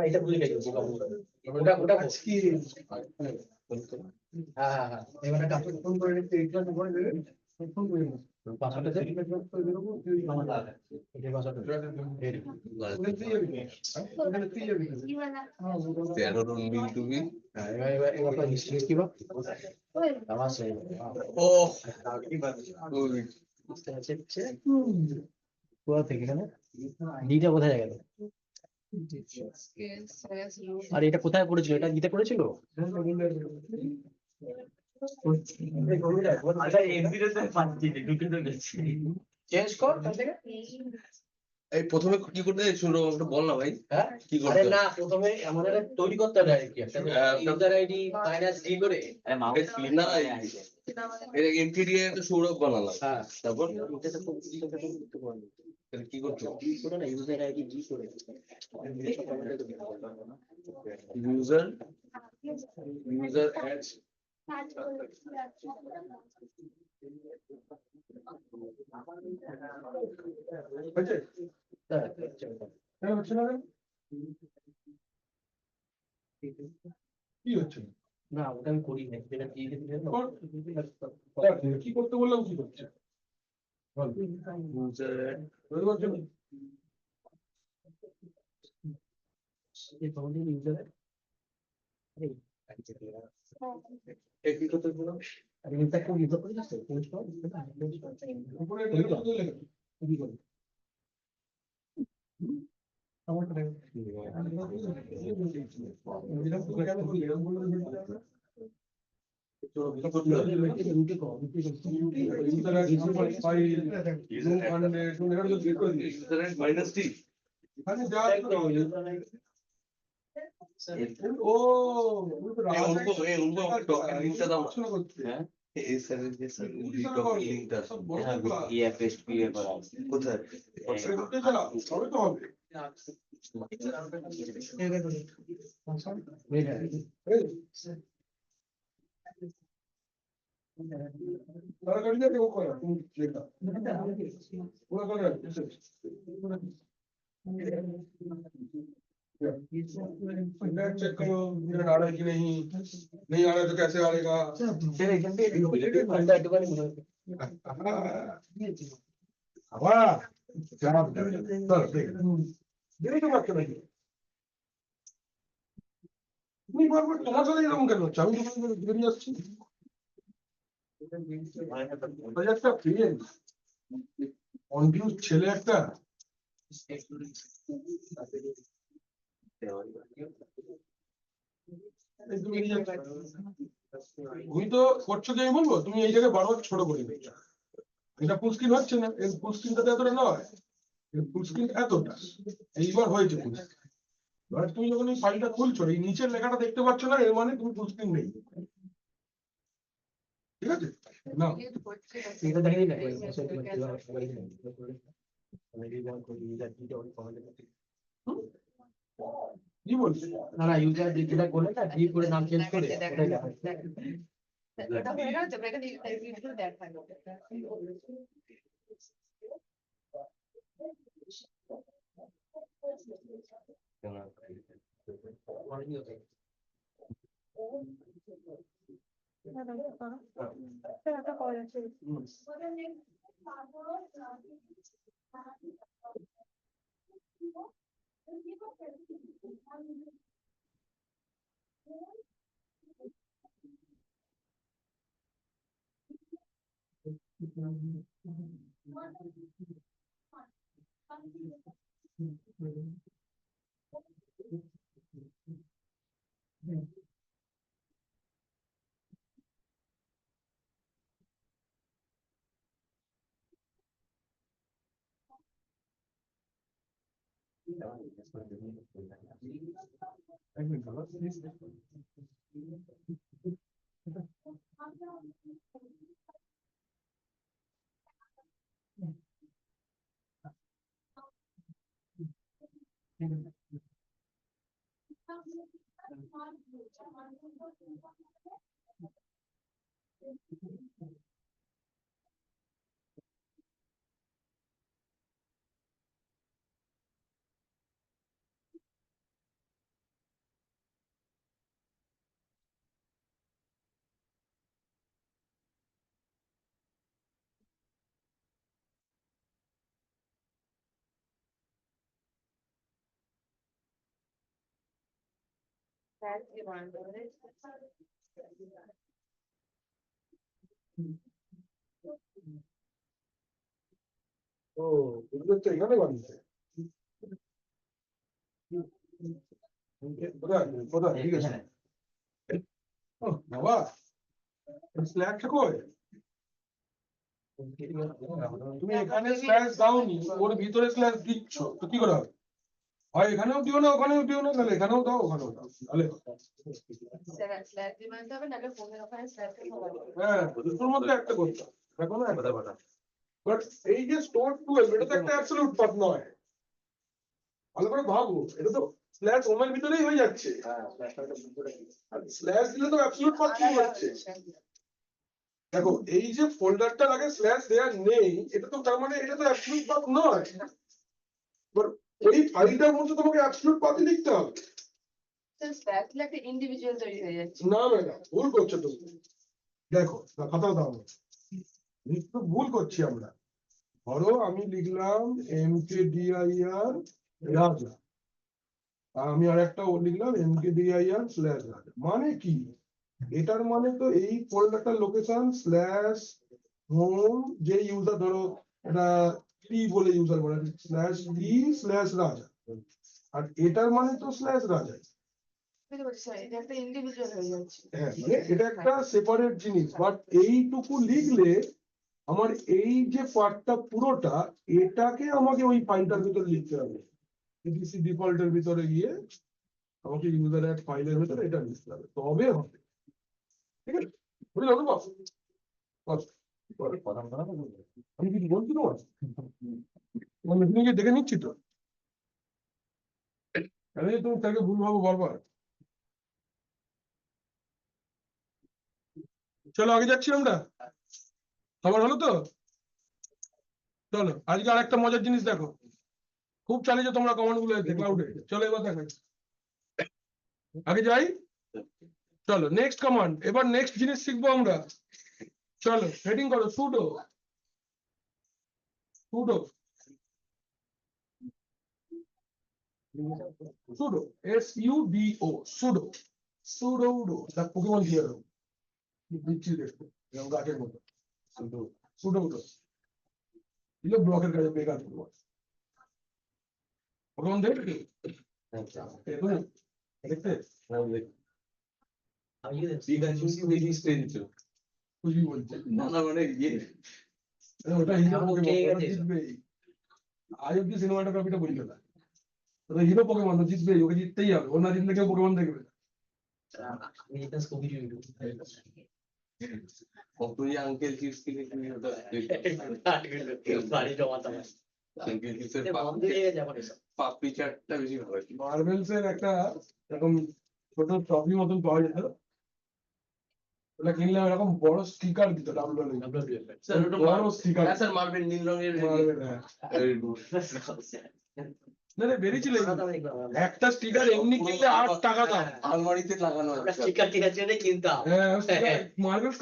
এটা ভুলে গেছি ওটা কি হ্যাঁ হ্যাঁ এবারে কাজ ফোন করে নিতে এটা করে দেবে ফোন করে নেবে পাসওয়ার্ডটা দে আমার দাদা এটা পাসওয়ার্ডটা রেডি কি বলা তেরো রুম টুবি হ্যাঁ এবার তো হিস্ট্রি কি বা আমার সেই ও বুঝতে পারছি কোথা থেকে এখানে ডিটা কোথায় গেল স্কেলস রুট আর এটা কোথায় পড়েছিল এটা দিতে পড়েছিল আচ্ছা এমপিতে তো পাচ্ছি ঢুকে তো গেছি চেঞ্জ কর তার থেকে এই প্রথমে কি করতে শুরু একটা বল না ভাই হ্যাঁ কি আরে করতে না প্রথমে আমাদের তৈরি করতে হবে আর কি একটা ইউজার আইডি -d করে আরে মাউস ক্লিক না, না এই- এটা এমকেডিআর তো সৌরভ বানালাম হ্যাঁ তারপর এটা তো করতে পারবো তাহলে কি করছো কি করে না ইউজার আইডি জি করে ইউজার ইউজার অ্যাড হয়েছে হ্যাঁ কেন হচ্ছে না কেন? কি হচ্ছে না? না ওটা আমি করি না যেটা দিয়ে দিতে কর। দেখ, কি করতে বললাম কি করছে বল। ইউজার অ্যাড বুঝতে পারছো না? এই তোমাদের ইউজার কি করতে বললাম আর ইউজার কোড ইউজার করে দিচ্ছে চেঞ্জ কর উপরে এটা লেখা আছে, লেখা। কি করে আমারটা দেখো। এরকম করে কেন করলি? এরকম করলে তো বেশি লাগবে। চলো, এটা করতে হবে। রুটি কর রুটি User at 2.5, room 100, room 100 তো বের করে দিয়েছি। ইউজার অ্যাড মাইনাস টি এখানে যা আছে তো- ও, ওই তো রাজা- ডকের লিঙ্কটা দাও না পড়াশোনা করছে। হ্যাঁ এই স্যারের যে স্যার পড়াশোনা ডকের করছে। লিঙ্কটা সব বড় হ্যাঁ কথা। ইয়ে পেস্ট পিএ করা আছে কোথায় সে করতে চাও, তবে তো হবে। এই, তাড়াতাড়ি যাবে, ও করো, তুমি লেখা। ওরা করে, শেষ। नेट चेक करो नेट आ रहा है कि नहीं आ रहा है तो कैसे आ रहेगा हवा जवाब दे चल देख देरी तो बात कर रही তুমি বারবার তোমার সাথে এরকম কেন হচ্ছে আমি তো বেরিয়ে আসছি একটা ফিরেন কনফিউজ ছেলে একটা এই তুমি বেরিয়ে যাচ্ছ। তুমি তো করছো কি আমি বলবো, তুমি এই জায়গায় বারবার ছোট করে দিচ্ছ। এটা ফুল স্ক্রিন হচ্ছে না, এই ফুল স্ক্রিনটা এতটা নয়, ফুল স্ক্রিন এতটা, এইবার হয়েছে ফুল স্ক্রিন। এবার তুমি যখন এই ফাইলটা খুলছো, এই নিচের লেখাটা দেখতে পাচ্ছ না, এর মানে তুমি ফুল স্ক্রিন নেই, ঠিক আছে না? এটা দেখেনি না কি বলছি? না না ইউজার যেটা করলে না ডিপ করে নাম চেঞ্জ করে ওটাই দেখা ওটা হয়ে গেল তো, এখানে ভিডিও দেখালো। ও, এগুলো তো এখানে বানিয়েছে। কোথায় কোথায়, ঠিক আছে। ও বাবা, স্ল্যাগটা কই? তুমি এখানে স্ল্যাশ দাওনি, ওর ভিতরে স্ল্যাশ দিচ্ছ, তো কি করে হবে? হয় এখানেও দিও না, ওখানেও দিও না, তাহলে এখানেও দাও ওখানেও দাও, তাহলে স্ল্যাব দিয়ে বানাতে হবে, নাহলে ফোনের ওখানে স্ল্যাবটা সবাই হ্যাঁ দুটোর মধ্যে একটা করতে হবে, দেখো না একটা কথা। বাট এই যে স্টোর 12 এটা তো একটা অ্যাবসলিউট পাথ নয়, ভালো করে ভাবো, এটা তো স্ল্যাশ হোমের ভিতরেই হয়ে যাচ্ছে, আর স্ল্যাশ দিলে তো অ্যাবসলিউট পাথ চলে যাচ্ছে। দেখো এই যে ফোল্ডারটার আগে স্ল্যাশ দেয়া নেই, এটা তো তার মানে এটা তো অ্যাবসলিউট পাথ নয়। এবার ওই ফাইলটার মধ্যে তোমাকে অ্যাবসলিউট পাথই লিখতে হবে। স্ল্যাব দিলে একটা ইন্ডিভিজুয়াল তৈরি হয়ে যাচ্ছে। না ম্যাডাম, ভুল করছো তুমি। দেখো খাতা দাও, একটু ভুল করছি আমরা। ধরো আমি লিখলাম MKDIR রাজা, আমি আর একটা লিখলাম MKDIR স্ল্যাশ রাজা, মানে কি? এটার মানে তো এই ফোল্ডারটার লোকেশন স্ল্যাশ হোম, যে ইউজার ধরো এটা টি বলে ইউজার বলে স্ল্যাশ টি স্ল্যাশ রাজা, আর এটার মানে তো স্ল্যাশ রাজা। বুঝতে পারছি স্যার, এটা একটা ইন্ডিভিজুয়াল হয়ে যাচ্ছে। হ্যাঁ মানে এটা একটা সেপারেট জিনিস, বাট এইটুকু লিখলে আমার এই যে পার্টটা পুরোটা, এটাকে আমাকে ওই ফাইলটার ভিতরে লিখতে হবে। ETC ডিফল্টের ভিতরে গিয়ে আমাকে ইউজার অ্যাড ফাইলের ভিতরে এটা লিখতে হবে, তবে হবে। ঠিক আছে, বুঝলে অনুভব? আমি কিছু বলছি তোমার, তোমার মেশিনে দেখে নিচ্ছি তো, আমি তুমি তাকে ভুল ভাবো বারবার। চলো আগে যাচ্ছি আমরা, খবর হলো তো? চলো আজকে আর একটা মজার জিনিস দেখো, খুব চালিয়েছো তোমরা কমেন্ট গুলো ক্লাউডে, চলো এবার দেখো, আগে যাই। চলো নেক্সট কমান্ড, এবার নেক্সট জিনিস শিখবো আমরা। চলো হেডিং করো pseudo, pseudo pseudo SUDO pseudo, pseudo তার পোকেমন দিয়ে দেবো, দিচ্ছি দেখো এরকম গাছের মতো, সুডো সুডো দিলে ব্লকের কাছে বেকার করবো পোকেমন দেখবে দেখতে আমি পিকাচু কি বেশি স্ট্রেঞ্জ খুশি বলছে না না মানে ইয়ে ওটা হিরো এমন পোকেমন কে ওটা গেছে? জিতবেই আজ অব্দি সিনেমাটোগ্রাফিটা বললো না ওটা হিরো পোকেমন ও জিতবেই ওকে জিততেই হবে ও না জিতলে কেউ পোকেমন দেখবে না। আমি এটা স্কুবি ডু কতই আঙ্কেল চিপস কিনে তুমি ওটা বাড়ি জমাতাম আঙ্কেল চিপসের বন্ধ হয়ে গেছে এখন এসব পাপড়ি চাটটা বেশি ভালো লাগে। মার্বেলস এর একটা এরকম ছোট ট্রফি মতন পাওয়া যেত ওটা কিনলে এরকম বড় স্টিকার দিত ডাব্লিউডাব্লিউ স্যার ওটা বড় স্টিকার হ্যাঁ স্যার মার্বেল নীল রঙের মার্বেল হ্যাঁ Very good. না না বেরিয়েছিল একটা স্টিকার এমনি কিনলে 8 টাকা দাম আলমারিতে লাগানো আমরা আছে স্টিকার টিকার চেনে কিনতাম হ্যাঁ মার্বেল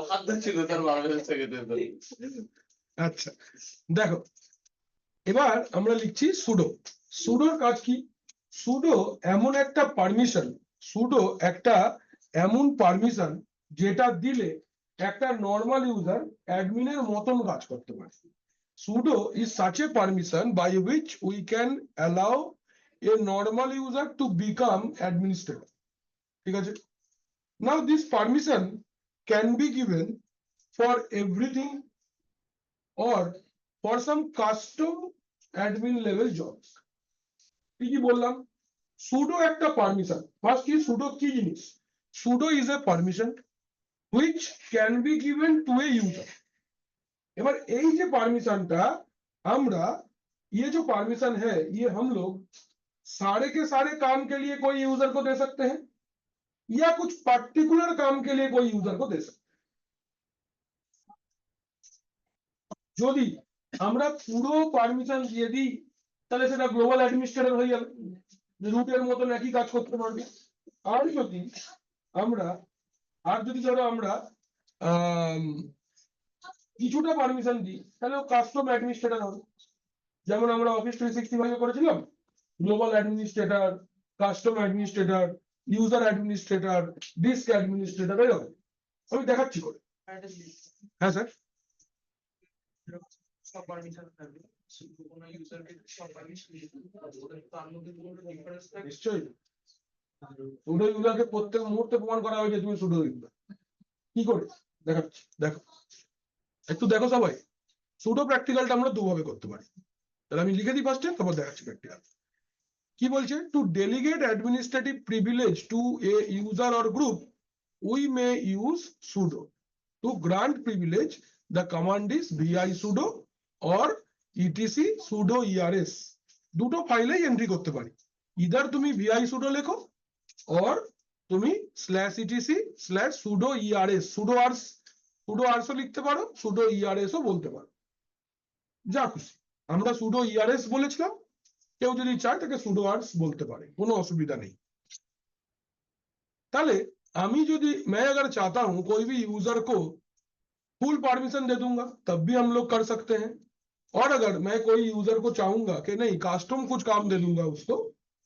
খাদ্য ছিল তার মার্বেল থেকে তো। আচ্ছা দেখো এবার আমরা লিখছি সুডো সুডোর কাজ কি সুডো এমন একটা পারমিশন সুডো একটা এমন পারমিশন যেটা দিলে একটা নর্মাল ইউজার অ্যাডমিনের মতন কাজ করতে পারে sudo is such a permission by which we can allow a normal user to become administrator ঠিক আছে now this permission can be given for everything or for some custom admin level jobs কি বললাম sudo একটা permission first কি sudo কি জিনিস sudo is a permission which can be given to a user एबार এই যে পারমিশনটা আমরা ये जो परमिशन है ये हम लोग सारे के सारे काम के लिए कोई यूजर को दे सकते हैं या कुछ पर्टिकुलर काम के लिए कोई यूजर को दे सकते हैं যদি আমরা পুরো পারমিশন দিয়ে দিই তাহলে সেটা গ্লোবাল অ্যাডমিনিস্ট্রেটর হয়ে যাবে রুটের মতন একই কাজ করতে পারবে আর যদি ধরো আমরা কিছুটা পারমিশন দিই তাহলে কাস্টম অ্যাডমিনিস্ট্রেটর হবে যেমন আমরা অফিস 365 করেছিলাম global administrator custom administrator user administrator disk administrator এরকম আমি দেখাচ্ছি করে হ্যাঁ স্যার সব পারমিশন থাকবে শুধু কোনো ইউজারকে সব পারমিশন দিতে হবে তার মধ্যে কোনো ডিফারেন্স থাকে নিশ্চয়ই সুডো ইউজারকে প্রত্যেক মুহূর্তে প্রমাণ করা হয়েছে তুমি সুডো ইউজার কি করে দেখাচ্ছি দেখো একটু দেখো সবাই সুডো প্র্যাকটিক্যালটা আমরা দুভাবে করতে পারি তাহলে আমি লিখে দিই ফার্স্টে তারপর দেখাচ্ছি প্র্যাকটিক্যাল কি বলছে to delegate administrative privilege to a user or group we may use sudo to grant privilege the command is vi sudo or etc sudo ers দুটো ফাইলেই এন্ট্রি করতে পারি ইদার তুমি vi sudo লেখো or তুমি /etc/sudo ers sudo ars লিখতে পারো sudo ers ও বলতে পারো যা খুশি আমরা sudo ers বলেছিলাম কেউ যদি চায় তাকে sudo ars বলতে পারে কোনো অসুবিধা নেই তাহলে আমি যদি मैं अगर चाहता हूं कोई भी यूजर को फुल परमिशन दे दूंगा तब भी हम लोग कर सकते हैं और अगर मैं कोई यूजर को चाहूंगा कि नहीं कस्टम कुछ काम दे दूंगा उसको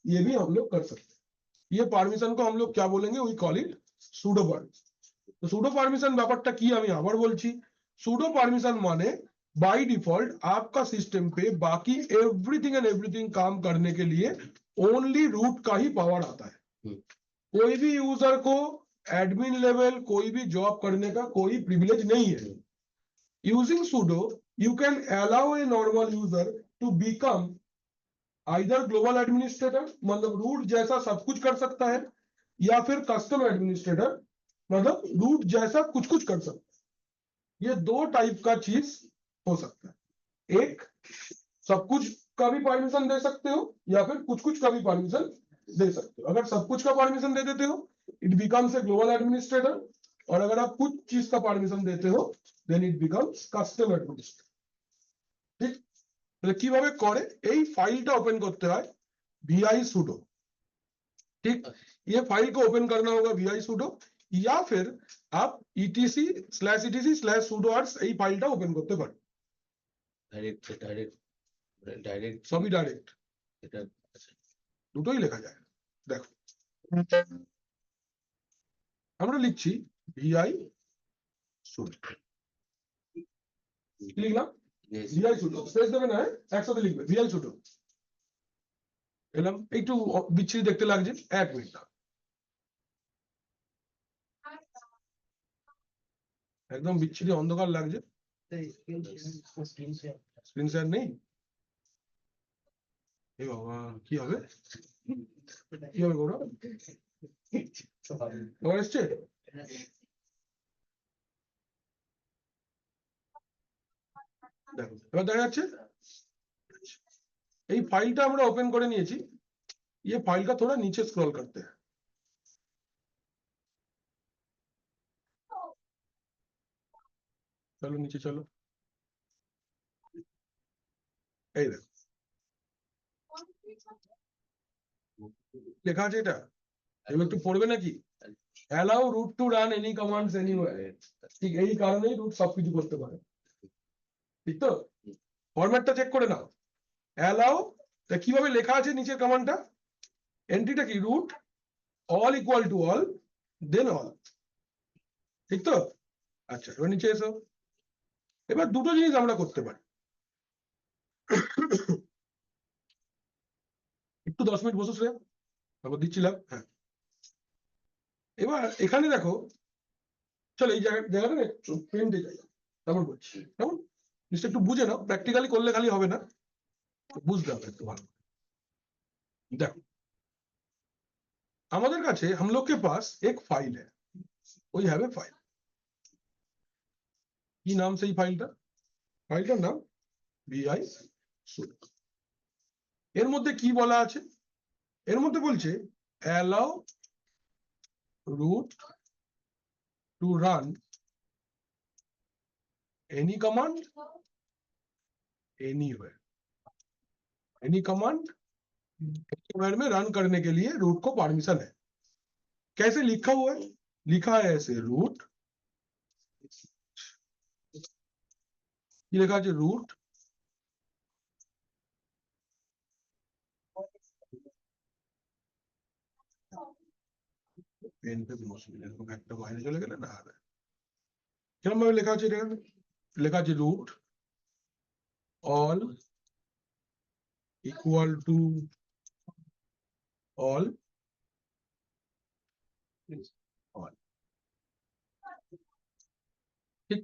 ये भी हम लोग कर सकते हैं ये परमिशन को हम लोग क्या बोलेंगे we call it sudo permission तो सुडो परमिशन ব্যাপারটা কি আমি আবার বলছি सुडो परमिशन माने बाय डिफॉल्ट आपका सिस्टम पे बाकी एवरीथिंग काम करने के लिए ओनली रूट का ही पावर आता है कोई भी यूजर को एडमिन लेवल कोई भी जॉब करने का कोई प्रिविलेज नहीं है using sudo you can allow a normal user to become either global administrator मतलब रूट जैसा सब कुछ कर सकता है या फिर कस्टम एडमिनिस्ट्रेटर मतलब रूट जैसा कुछ कर सकता है ये दो टाइप का चीज हो सकता है एक सब कुछ का भी परमिशन दे सकते हो या फिर कुछ का भी परमिशन दे सकते हो अगर सब कुछ का परमिशन दे देते हो it becomes a global administrator और अगर आप कुछ चीज का परमिशन देते हो then it becomes custom administrator ठीक তাহলে কিভাবে করে এই ফাইলটা ওপেন করতে হয় vi sudo ठीक ये फाइल को ओपन करना होगा vi sudo या फिर आप etc/etc/sudo ars এই ফাইলটা ওপেন করতে পারেন ডাইরেক্ট সবই ডাইরেক্ট এটা দুটোই লেখা যায় দেখো আমরা লিখছি vi sudo কি লিখলাম vi sudo স্পেস দেবে না একসাথে লিখবে vi sudo এলাম একটু বিচ্ছিরি দেখতে লাগছে 1 মিনিট একদম বিচ্ছিরি অন্ধকার লাগছে, স্ক্রিন শেয়ার স্ক্রিন শেয়ার নেই। এ বাবা কি হবে, কি হবে গৌরব, তোমার এসছে? দেখো এবার দেখা যাচ্ছে এই ফাইলটা আমরা ওপেন করে নিয়েছি। ये फाइल का थोड़ा नीचे स्क्रॉल करते हैं। चलो नीचे चलो, এই দেখো লেখা আছে এটা, এবার একটু পড়বে নাকি, allow root to run any commands anywhere. ঠিক এই কারণেই রুট সবকিছু করতে পারে, ঠিক তো? ফরম্যাটটা চেক করে নাও, অ্যালাউ কিভাবে লেখা আছে নিচের কমান্ডটা, এন্ট্রিটা কি, root all equal to all then all, ঠিক তো? আচ্ছা এবার নিচে এসো, এবার দুটো জিনিস আমরা করতে পারি, একটু 10 মিনিট বসো শ্রেয়া, তারপর দিচ্ছিলাম। হ্যাঁ এবার এখানে দেখো, চলো এই জায়গাটা না একটু পেন্টে যাই, তারপর বলছি কেমন, জিনিসটা একটু বুঝে নাও, প্র্যাকটিক্যালি করলে খালি হবে না, বুঝতে হবে একটু ভালো। দেখো আমাদের কাছে हम लोग के पास एक फाइल है, we have a file, কি নাম সেই ফাইলটা, ফাইলটার নাম vi sudo। এর মধ্যে কি বলা আছে, এর মধ্যে বলছে allow root to run any command anywhere, any command anywhere में रन करने के लिए रूट को परमिशन है। कैसे लिखा हुआ है, लिखा है ऐसे रूट, ये लिखा है रूट পেন पे মুশকিল, এরকম একটা বাইরে চলে গেলে না হবে, কিরকম ভাবে লেখা আছে, এটা লেখা আছে root all equal to all all, ঠিক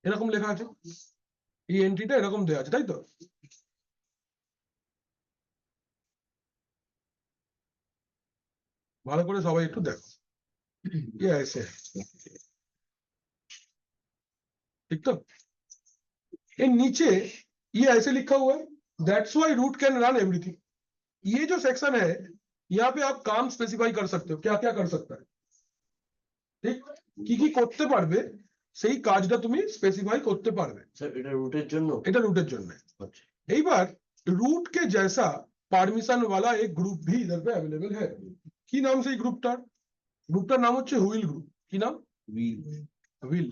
এরকম লেখা আছে, এই এন্ট্রিটা এরকম দেওয়া আছে, তাই তো? ভালো করে সবাই একটু দেখো, ये ऐसे है, ठीक तो? ये नीचे ये ऐसे लिखा हुआ है, that's why root can run everything. ये जो सेक्शन है यहाँ पे आप काम स्पेसिफाई कर सकते हो, क्या क्या कर सकता है, ঠিক কি করতে পারবে সেই কাজটা তুমি স্পেসিফাই করতে পারবে। স্যার এটা রুটের জন্য, এটা রুটের জন্য। আচ্ছা এইবার रूट के जैसा परमिशन वाला एक ग्रुप भी इधर पे अवेलेबल है। কি নাম সেই গ্রুপটার, গ্রুপটার নাম হচ্ছে হুইল গ্রুপ। কি নাম, হুইল,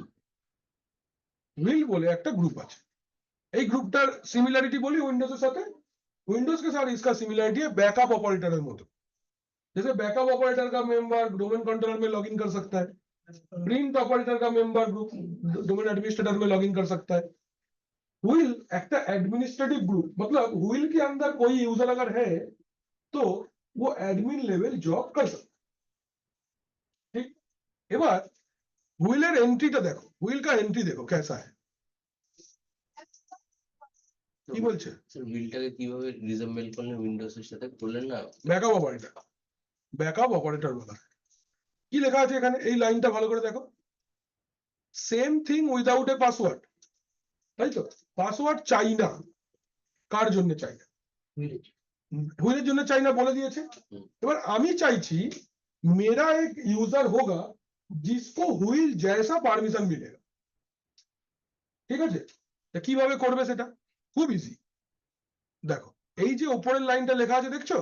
হুইল বলে একটা গ্রুপ আছে। এই গ্রুপটার সিমিলারিটি বলি উইন্ডোজ এর সাথে, विंडोज के साथ इसका सिमिलरिटी है बैकअप ऑपरेटर मत, जैसे बैकअप ऑपरेटर का मेंबर डोमेन कंट्रोलर में लॉगिन कर सकता है, प्रिंट ऑपरेटर का मेंबर ग्रुप डोमेन एडमिनिस्ट्रेटर में लॉगिन कर सकता है। व्हील एक एडमिनिस्ट्रेटिव ग्रुप, मतलब व्हील के अंदर कोई यूजर अगर है तो वो एडमिन लेवल जॉब कर सकता है, ठीक। এবার হুইলের এন্ট্রিটা দেখো, হুইল का एंट्री देखो कैसा है, কি বলছে, স্যার হুইলটাকে কিভাবে রিজেম্বল করলেন উইন্ডোজ এর সাথে করলেন না, ব্যাকআপ অপারেটর, ব্যাকআপ অপারেটর বলা হয়। কি লেখা আছে এখানে, এই লাইনটা ভালো করে দেখো, same thing without a password, তাই তো? পাসওয়ার্ড চাই না, কার জন্য চাই না, হুইলের জন্য চাই না বলে দিয়েছে। এবার আমি চাইছি मेरा एक यूजर होगा जिसको হুইল जैसा পারমিশন मिलेगा, ঠিক আছে? তা কিভাবে করবে সেটা, খুব ইজি। দেখো এই যে উপরের লাইনটা লেখা আছে দেখছো,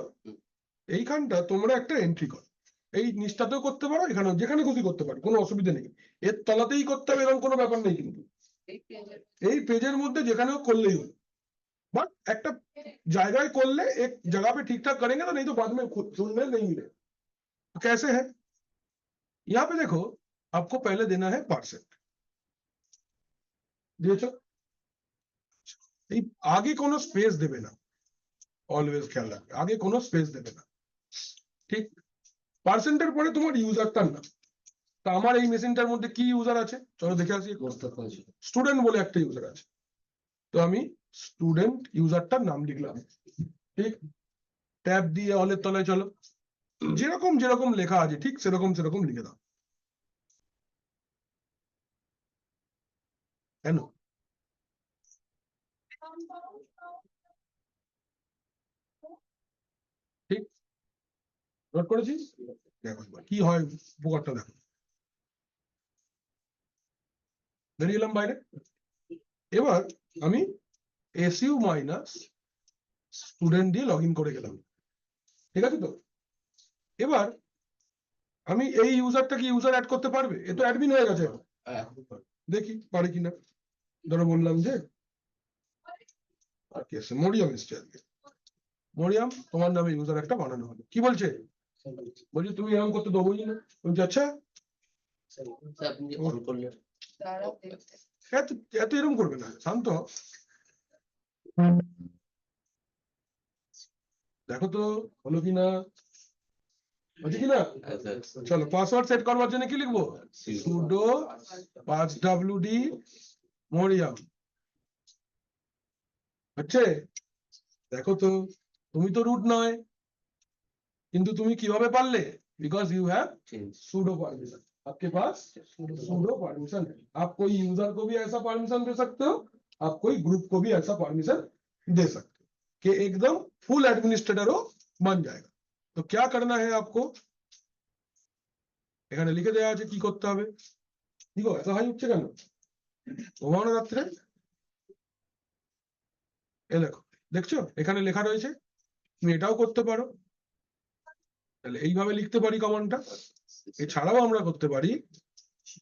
এইখানটা তোমরা একটা এন্ট্রি করো, এই নিচটাতেও করতে পারো, এখানেও যেখানে খুশি করতে পারো, কোনো অসুবিধা নেই, এর তলাতেই করতে হবে এরকম কোনো ব্যাপার নেই, কিন্তু এই পেজের মধ্যে যেখানেও করলেই হলো, বাট একটা জায়গায় করলে এক जगह पे ठीक ठाक करेंगे तो, नहीं तो बाद में सुनने नहीं मिले। तो कैसे है, यहाँ पे देखो आपको पहले देना है %, দিয়েছো, এই আগে কোনো স্পেস দেবে না, অলওয়েজ খেয়াল রাখবে আগে কোনো স্পেস দেবে না, ঠিক। পার্সেন্টের পরে তোমার ইউজারটার নাম, তা আমার এই মেশিনটার মধ্যে কি ইউজার আছে চলো দেখে আসি। মোস্তফা আছে। স্টুডেন্ট বলে একটা ইউজার আছে, তো আমি স্টুডেন্ট ইউজারটার নাম লিখলাম, ঠিক। ট্যাব দিয়ে অলের তলায় চলো, যেরকম যেরকম লেখা আছে ঠিক সেরকম সেরকম লিখে দাও। কেন ঠিক নোট করেছিস? দেখো এবার কি হয় উপকারটা দেখো। বেরিয়ে এলাম বাইরে, এবার আমি এসইউ মাইনাস স্টুডেন্ট দিয়ে লগ ইন করে গেলাম, ঠিক আছে তো। এবার আমি এই ইউজারটা কি ইউজার অ্যাড করতে পারবে? এ তো অ্যাডমিন হয়ে গেছে, দেখি পারে কিনা। ধরো বললাম যে আর কি আছে, মরিয়াম এসছে আজকে, মরিয়াম তোমার নামে ইউজার একটা বানানো হবে। কি বলছে? বলছি তুমি এরকম করতে দেবোই না। বলছে আচ্ছা, স্যার আপনি অন করলেন। দাঁড়াও দেখতে। এত এত এরকম করবে না, শান্ত হও। দেখো তো হলো কিনা, হচ্ছে কিনা। চলো পাসওয়ার্ড সেট করবার জন্য কি লিখবো? সুডো 5wd মরিয়াম, হচ্ছে? দেখো তো তুমি তো রুট নয়, কিন্তু তুমি কিভাবে পারলে? Because you have sudo permission, आपके पास sudo परमिशन है। आप कोई यूजर को भी ऐसा परमिशन दे सकते हो, आप कोई ग्रुप को भी ऐसा परमिशन दे सकते हो कि एकदम फुल एडमिनिस्ट्रेटर हो बन जाएगा। तो क्या करना है आपको, এখানে লিখে দেওয়া আছে কি করতে হবে। ঠিক আছে, এত হাই হচ্ছে কেন? ঘুমানো রাত্রে এ দেখো, দেখছো এখানে লেখা রয়েছে, তুমি এটাও করতে পারো। তাহলে এইভাবে লিখতে পারি কমান্ডটা। এছাড়াও আমরা করতে পারি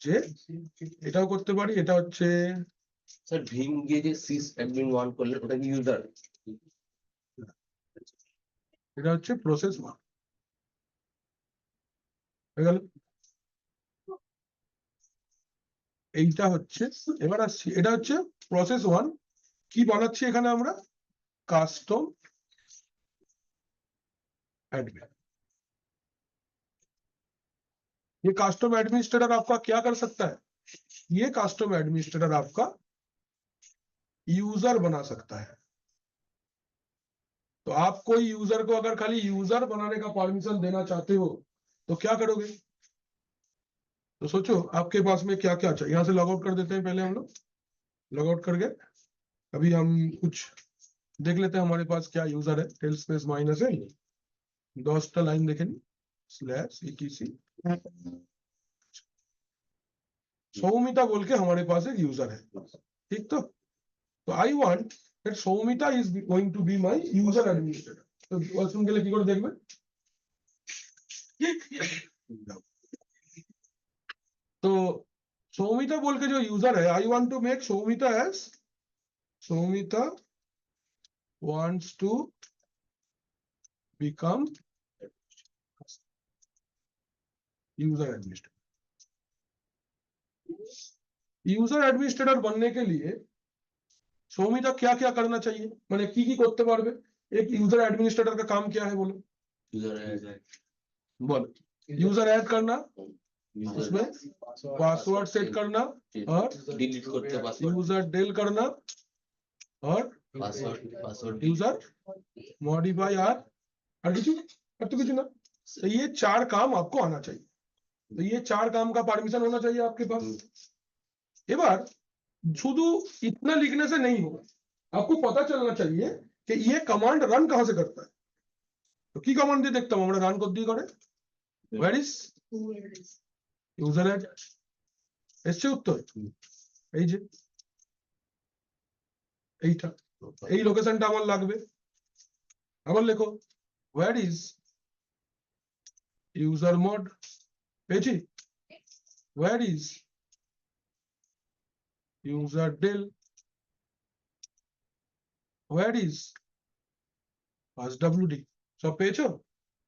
যে এটাও করতে পারি, এটা হচ্ছে স্যার ভীম গিয়ে যে সিস অ্যাডমিন 1 করলেন ওটা কি ইউজার? এটা হচ্ছে প্রসেস 1 হয়ে গেল। এইটা হচ্ছে, এবার আসছি, এটা হচ্ছে প্রসেস 1। কি বানাচ্ছি এখানে আমরা? Custom admin. ये कस्टम एडमिनिस्ट्रेटर आपका क्या कर सकता है? ये कस्टम एडमिनिस्ट्रेटर आपका यूजर बना सकता है। तो आप कोई यूजर को अगर खाली यूजर बनाने का परमिशन देना चाहते हो तो क्या करोगे? तो सोचो आपके पास में क्या क्या चाहिए। यहां से लॉग आउट कर देते हैं पहले हम लोग, लॉग आउट करके अभी हम कुछ देख लेते हैं हमारे पास क्या यूजर है। टेल स्पेस माइनस है 10টা লাইন দেখেন स्लैश etc। सौमिता बोल के हमारे पास एक यूजर है, ठीक। तो I want that Soumita is going to be my user administrator. तो वॉशरूम के लिए की করে দেখবে। तो सौमिता बोल के जो यूजर है, I want to make Soumita as Soumita wants to become user administrator. User administrator बनने के लिए सौमिता क्या क्या करना चाहिए, মানে কি কি করতে পারবে? एक यूजर एडमिनिस्ट्रेटर का काम क्या है बोलो? यूजर बोलो। यूजर ऐड करना, उसमें पासवर्ड सेट करना और डिलीट करते पासवर्ड, यूजर डेल करना और पासवर्ड यूजर मॉडिफाई और तो कुछ ना। तो ये 4 काम आपको आना चाहिए। तो ये 4 काम का परमिशन होना चाहिए आपके पास। এবার শুধু इतना लिखने से नहीं होगा, आपको पता चलना चाहिए कि ये कमांड रन कहां से करता है। तो की कमांड দিয়ে দেখতাম আমরা রান করতে করে where is user add এসছে উত্তর এই যে এইটা, এই লোকেশনটা আমার লাগবে। আবার লেখো where is user mod, পেয়েছি? where is user del, where is passwd। सब পেয়েছো?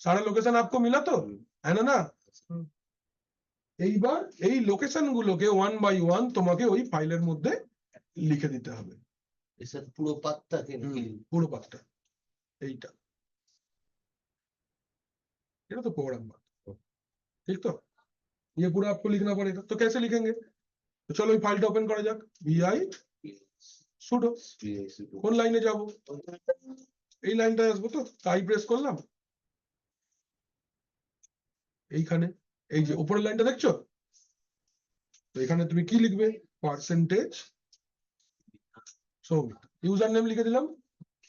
सारा लोकेशन आपको मिला तो है ना? এইবার এই লোকেশন গুলোকে 1 বাই 1 তোমাকে ওই ফাইলের মধ্যে লিখে দিতে হবে। এসব পুরো পাতটা পুরো পাতটা এইটা, এটা তো প্রোগ্রাম, ঠিক তো? ये पूरा आपको लिखना पड़ेगा, तो कैसे लिखेंगे? तो चलो ये फाइलটা ওপেন করা যাক, vi sudo কোন লাইনে যাব? এই লাইনটায় আসবো, তো তাই প্রেস করলাম এইখানে, এই যে উপরের লাইনটা দেখছো, তো এখানে তুমি কি লিখবে? পার্সেন্টেজ সৌমিত, ইউজার নেম লিখে দিলাম,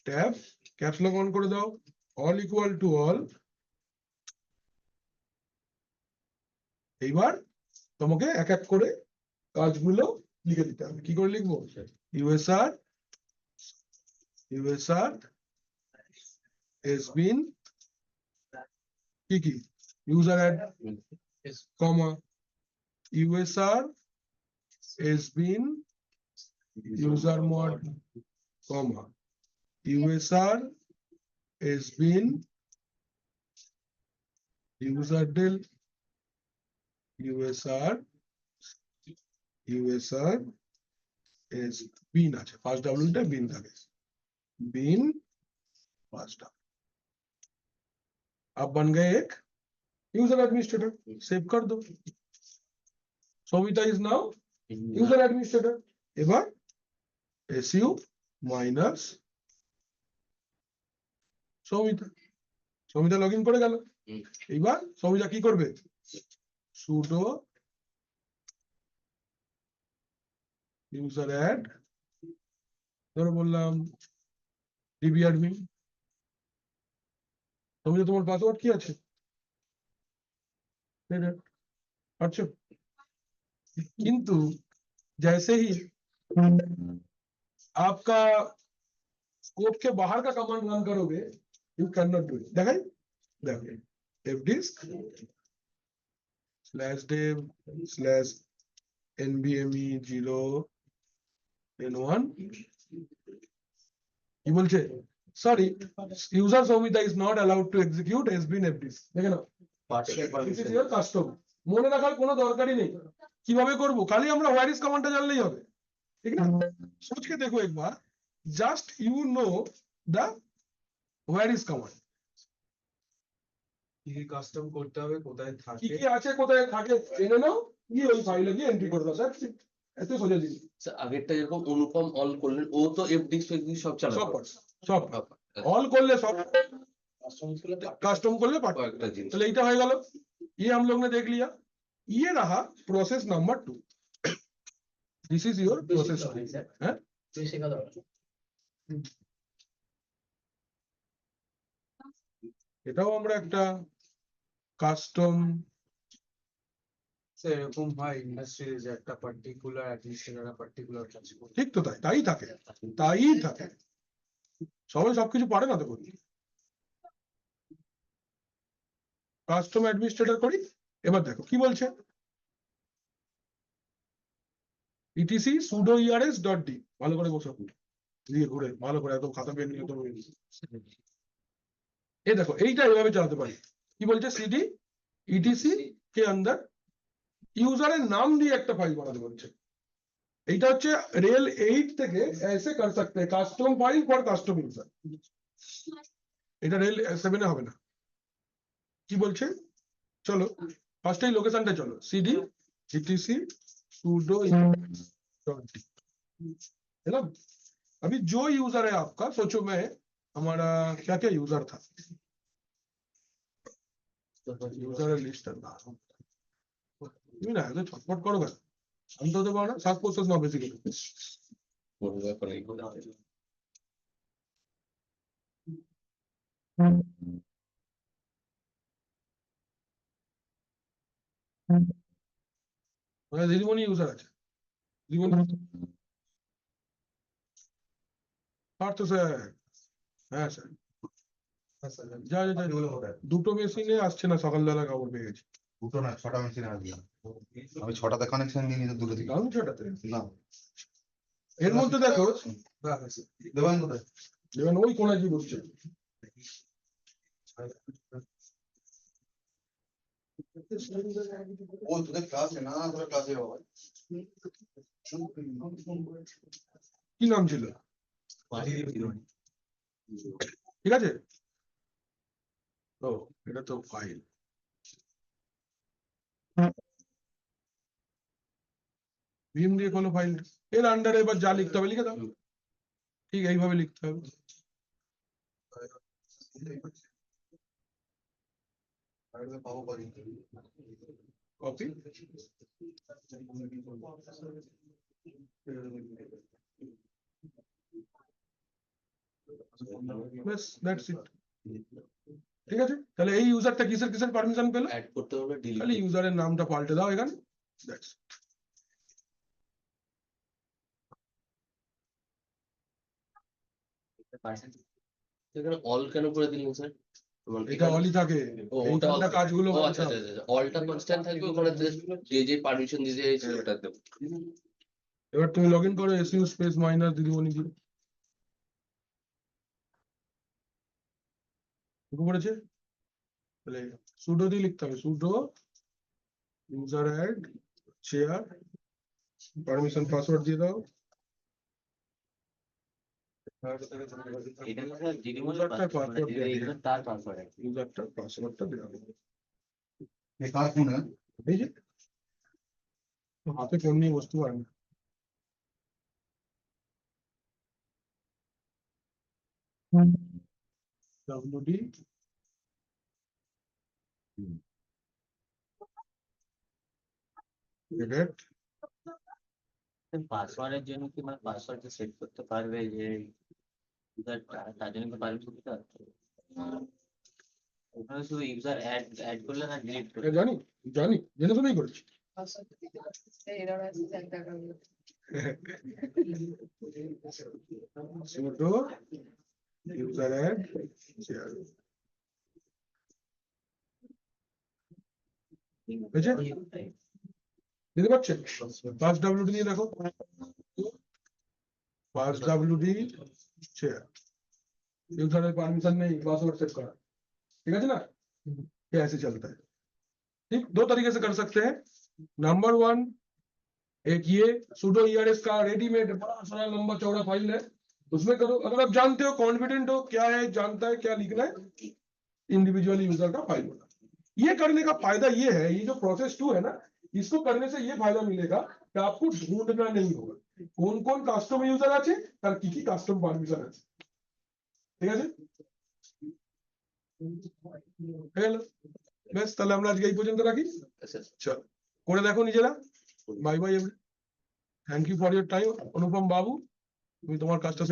ট্যাব ক্যাপস লক অন করে দাও, অল ইকুয়াল টু অল। এইবার তোমাকে এক এক করে কাজগুলো লিখে দিতে হবে। কি করে লিখবো? ইউএসআর has been কি user add comma USR has been user mod comma USR has been user del USR is bin আছে, ফার্স্ট ডাব্লিউটা bin থাকে, bin फास्ट अब बन गए एक यूजर एडमिनिस्ट्रेटर, सेव कर दो। Soumita is now user administrator. এবার su মাইনাস সৌমিতা লগইন করে গেল। এইবার সৌমিতা কি করবে? sudo user add, ধরো বললাম ডিবি অ্যাডমিন। সৌমিতা তোমার পাসওয়ার্ড কি আছে? अच्छा, किंतु जैसे ही आपका स्कोप के बाहर का कमांड रन करोगे, you can not do it. देखें fdisk /dev /nvme 0n1 কি বলছে? Sorry, user Soumita is not allowed to execute has been fdisk। দেখে নাও, this is your custom। মনে রাখার কোনো দরকারই নেই। কিভাবে করব? খালি আমরা where is কমান্ডটা জানলেই হবে, ঠিক না? सोच के देखो एक बार, just you know the where is command কি কাস্টম করতে হবে, কোথায় কি থাকে, কি আছে, কোথায় থাকে জেনে নাও, গিয়ে ওই ফাইলে গিয়ে এন্ট্রি করে দাও। দ্যাটস ইট, এত সোজা জিনিস। স্যার আগেরটা যেরকম অনুপম অল করলেন, ও তো fdisk ফেকডিস্ক সব সব চালাবে। পার্টস, সব অল করলে সব, कस्टम कर ले पार्ट। কয়েকটা জিনিস। तो এইটা হয়ে গেল, ये हम लोग ने देख लिया। ये रहा process number 2। This is your process, हैं? শেখা দরকার। এটাও আমরা একটা কাস্টম, স্যার এরকম হয় ইন্ডাস্ট্রিজ একটা পার্টিকুলার অ্যাডমিনিস্ট্রেটর পার্টিকুলার কাজ করে। ঠিক তো? তাই থাকে, তাই থাকে। সবাই সবকিছু পারে না, দেখুন কাস্টম অ্যাডমিনিস্ট্রেটর করি। এবার দেখো কি বলছে, ইটিসি sudo ers.d, ভালো করে বসো, দিয়ে ঘুরে ভালো করে একদম খাতা পেন নিয়ে তো এই দেখো, এইটা এভাবে চালাতে পারি। কি বলছে? সিডি ইটিসি के अंदर ইউজারের নাম দিয়ে একটা ফাইল বানাতে বলছে। এইটা হচ্ছে রেল 8 থেকে ऐसे कर सकते हैं custom file for custom user. এটা রেল 7 এ হবে না। কি বলছে? चलो फर्स्ट ही लोकेशनটা चलो, cd etc sudo ers.d, है ना? अभी जो यूजर है आपका, सोचो मैं हमारा क्या क्या यूजर था, यूजर लिस्ट ना তুমি না এত ছটফট করো কেন? শান্ত হতে পারো না? শ্বাস প্রশ্বাস না বেশি করে। কোনো ব্যাপার নেই। মানে দিদিমণি ইউজার আছে, দিদিমণি পার্থ স্যার, হ্যাঁ স্যার, যা যা যা, দুটো মেশিনে আসছে না, সকালবেলা খবর পেয়ে গেছি। দুটো না, 6টা মেশিন আসবে। আমি 6টাতে কানেকশন নিয়ে নিতে দুটো দিকে। দাম ছটাতে না, এর মধ্যে দেখো দেবান কোথায়? যেমন ওই কোনায় কি বলছে, ও তোদের ক্লাসে না, তোরা ক্লাসে বাবা। কি নাম ছিল? ঠিক আছে, ও এটা তো ফাইল। ভীম দিয়ে খোলো ফাইলটা, এর আন্ডারে এবার যা লিখতে হবে লিখে দাও, ঠিক এইভাবে লিখতে হবে। কপি, ব্যাস দ্যাটস ইট। ঠিক আছে, তাহলে এই ইউজারটা কিসের কিসের পারমিশন পেলো? অ্যাড করতে হবে ডিলিট খালি ইউজারের নামটা পাল্টে দাও এখানে, দ্যাটস ইট। পার্সেন্ট এখানে অল কেন করে দিলেন স্যার? এটা অলি থাকে, ও, ওটা এইখানটা all- কাজগুলো ও বলতে আচ্ছা হবে। আচ্ছা আচ্ছা, অলটা কনস্ট্যান্ট থাকবে, ওখানে যে পারমিশন দিতে চাইছে ওটা দেবো। এবার তুমি লগ ইন করো এসইউ স্পেস মাইনাস দিদিমণি দিয়ে, ঢুকে পড়েছে, তাহলে সুডো দিয়ে লিখতে হবে, sudo user add share, permission password দিয়ে দাও। এটা না স্যার দিদিমণির ইউজারটার password, password দিয়ে দিন। এটা তার পাসওয়ার্ড। ইউজারটার পাসওয়ার্ডটা দেওয়া হবে। ये कहाँ फोन है? এই যে হাতে ফোন নিয়ে বসতে পারে না। WD edit পাসওয়ার্ডের জন্য কি মানে পাসওয়ার্ড সেট করতে পারবে যে তার জন্য পারমিশন দিতে হবে? ওখানে শুধু ইউজার অ্যাড করলে না ডিলিট এটা করলে? জানি জানি জেনে শুনেই করেছি। এরর আছে স্যার দেখাবো। sudo user add share হয়েছে? দিতে পারছেন? পাস WD নিয়ে দেখো, pass WD share, user permission नहीं पासवर्ड सेट करा, ठीक है ना? ये ऐसे चलता है। ठीक, दो तरीके से कर सकते हैं। नंबर वन, एक ये sudo ERS का रेडीमेड बड़ा सारा लंबा चौड़ा फाइल है, उसमें करो। अगर आप जानते हो, कॉन्फिडेंट हो क्या है, जानता है क्या लिखना है, इंडिविजुअल यूजर का फाइल बना। ये करने का फायदा ये है, ये जो प्रोसेस 2 है ना, इसको करने से ये फायदा मिलेगा कि आपको ढूंढना नहीं होगा कौन कौन কাস্টম ইউজার আছে তার কি কি কাস্টম পারমিশন আছে। ঠিক আছে, হ্যালো, বেশ, তাহলে আমরা আজকে এই পর্যন্ত রাখি। আচ্ছা চলো করে দেখো নিজেরা। Bye bye, thank you for your time. Anupam বাবু, তুমি তোমার কাজটা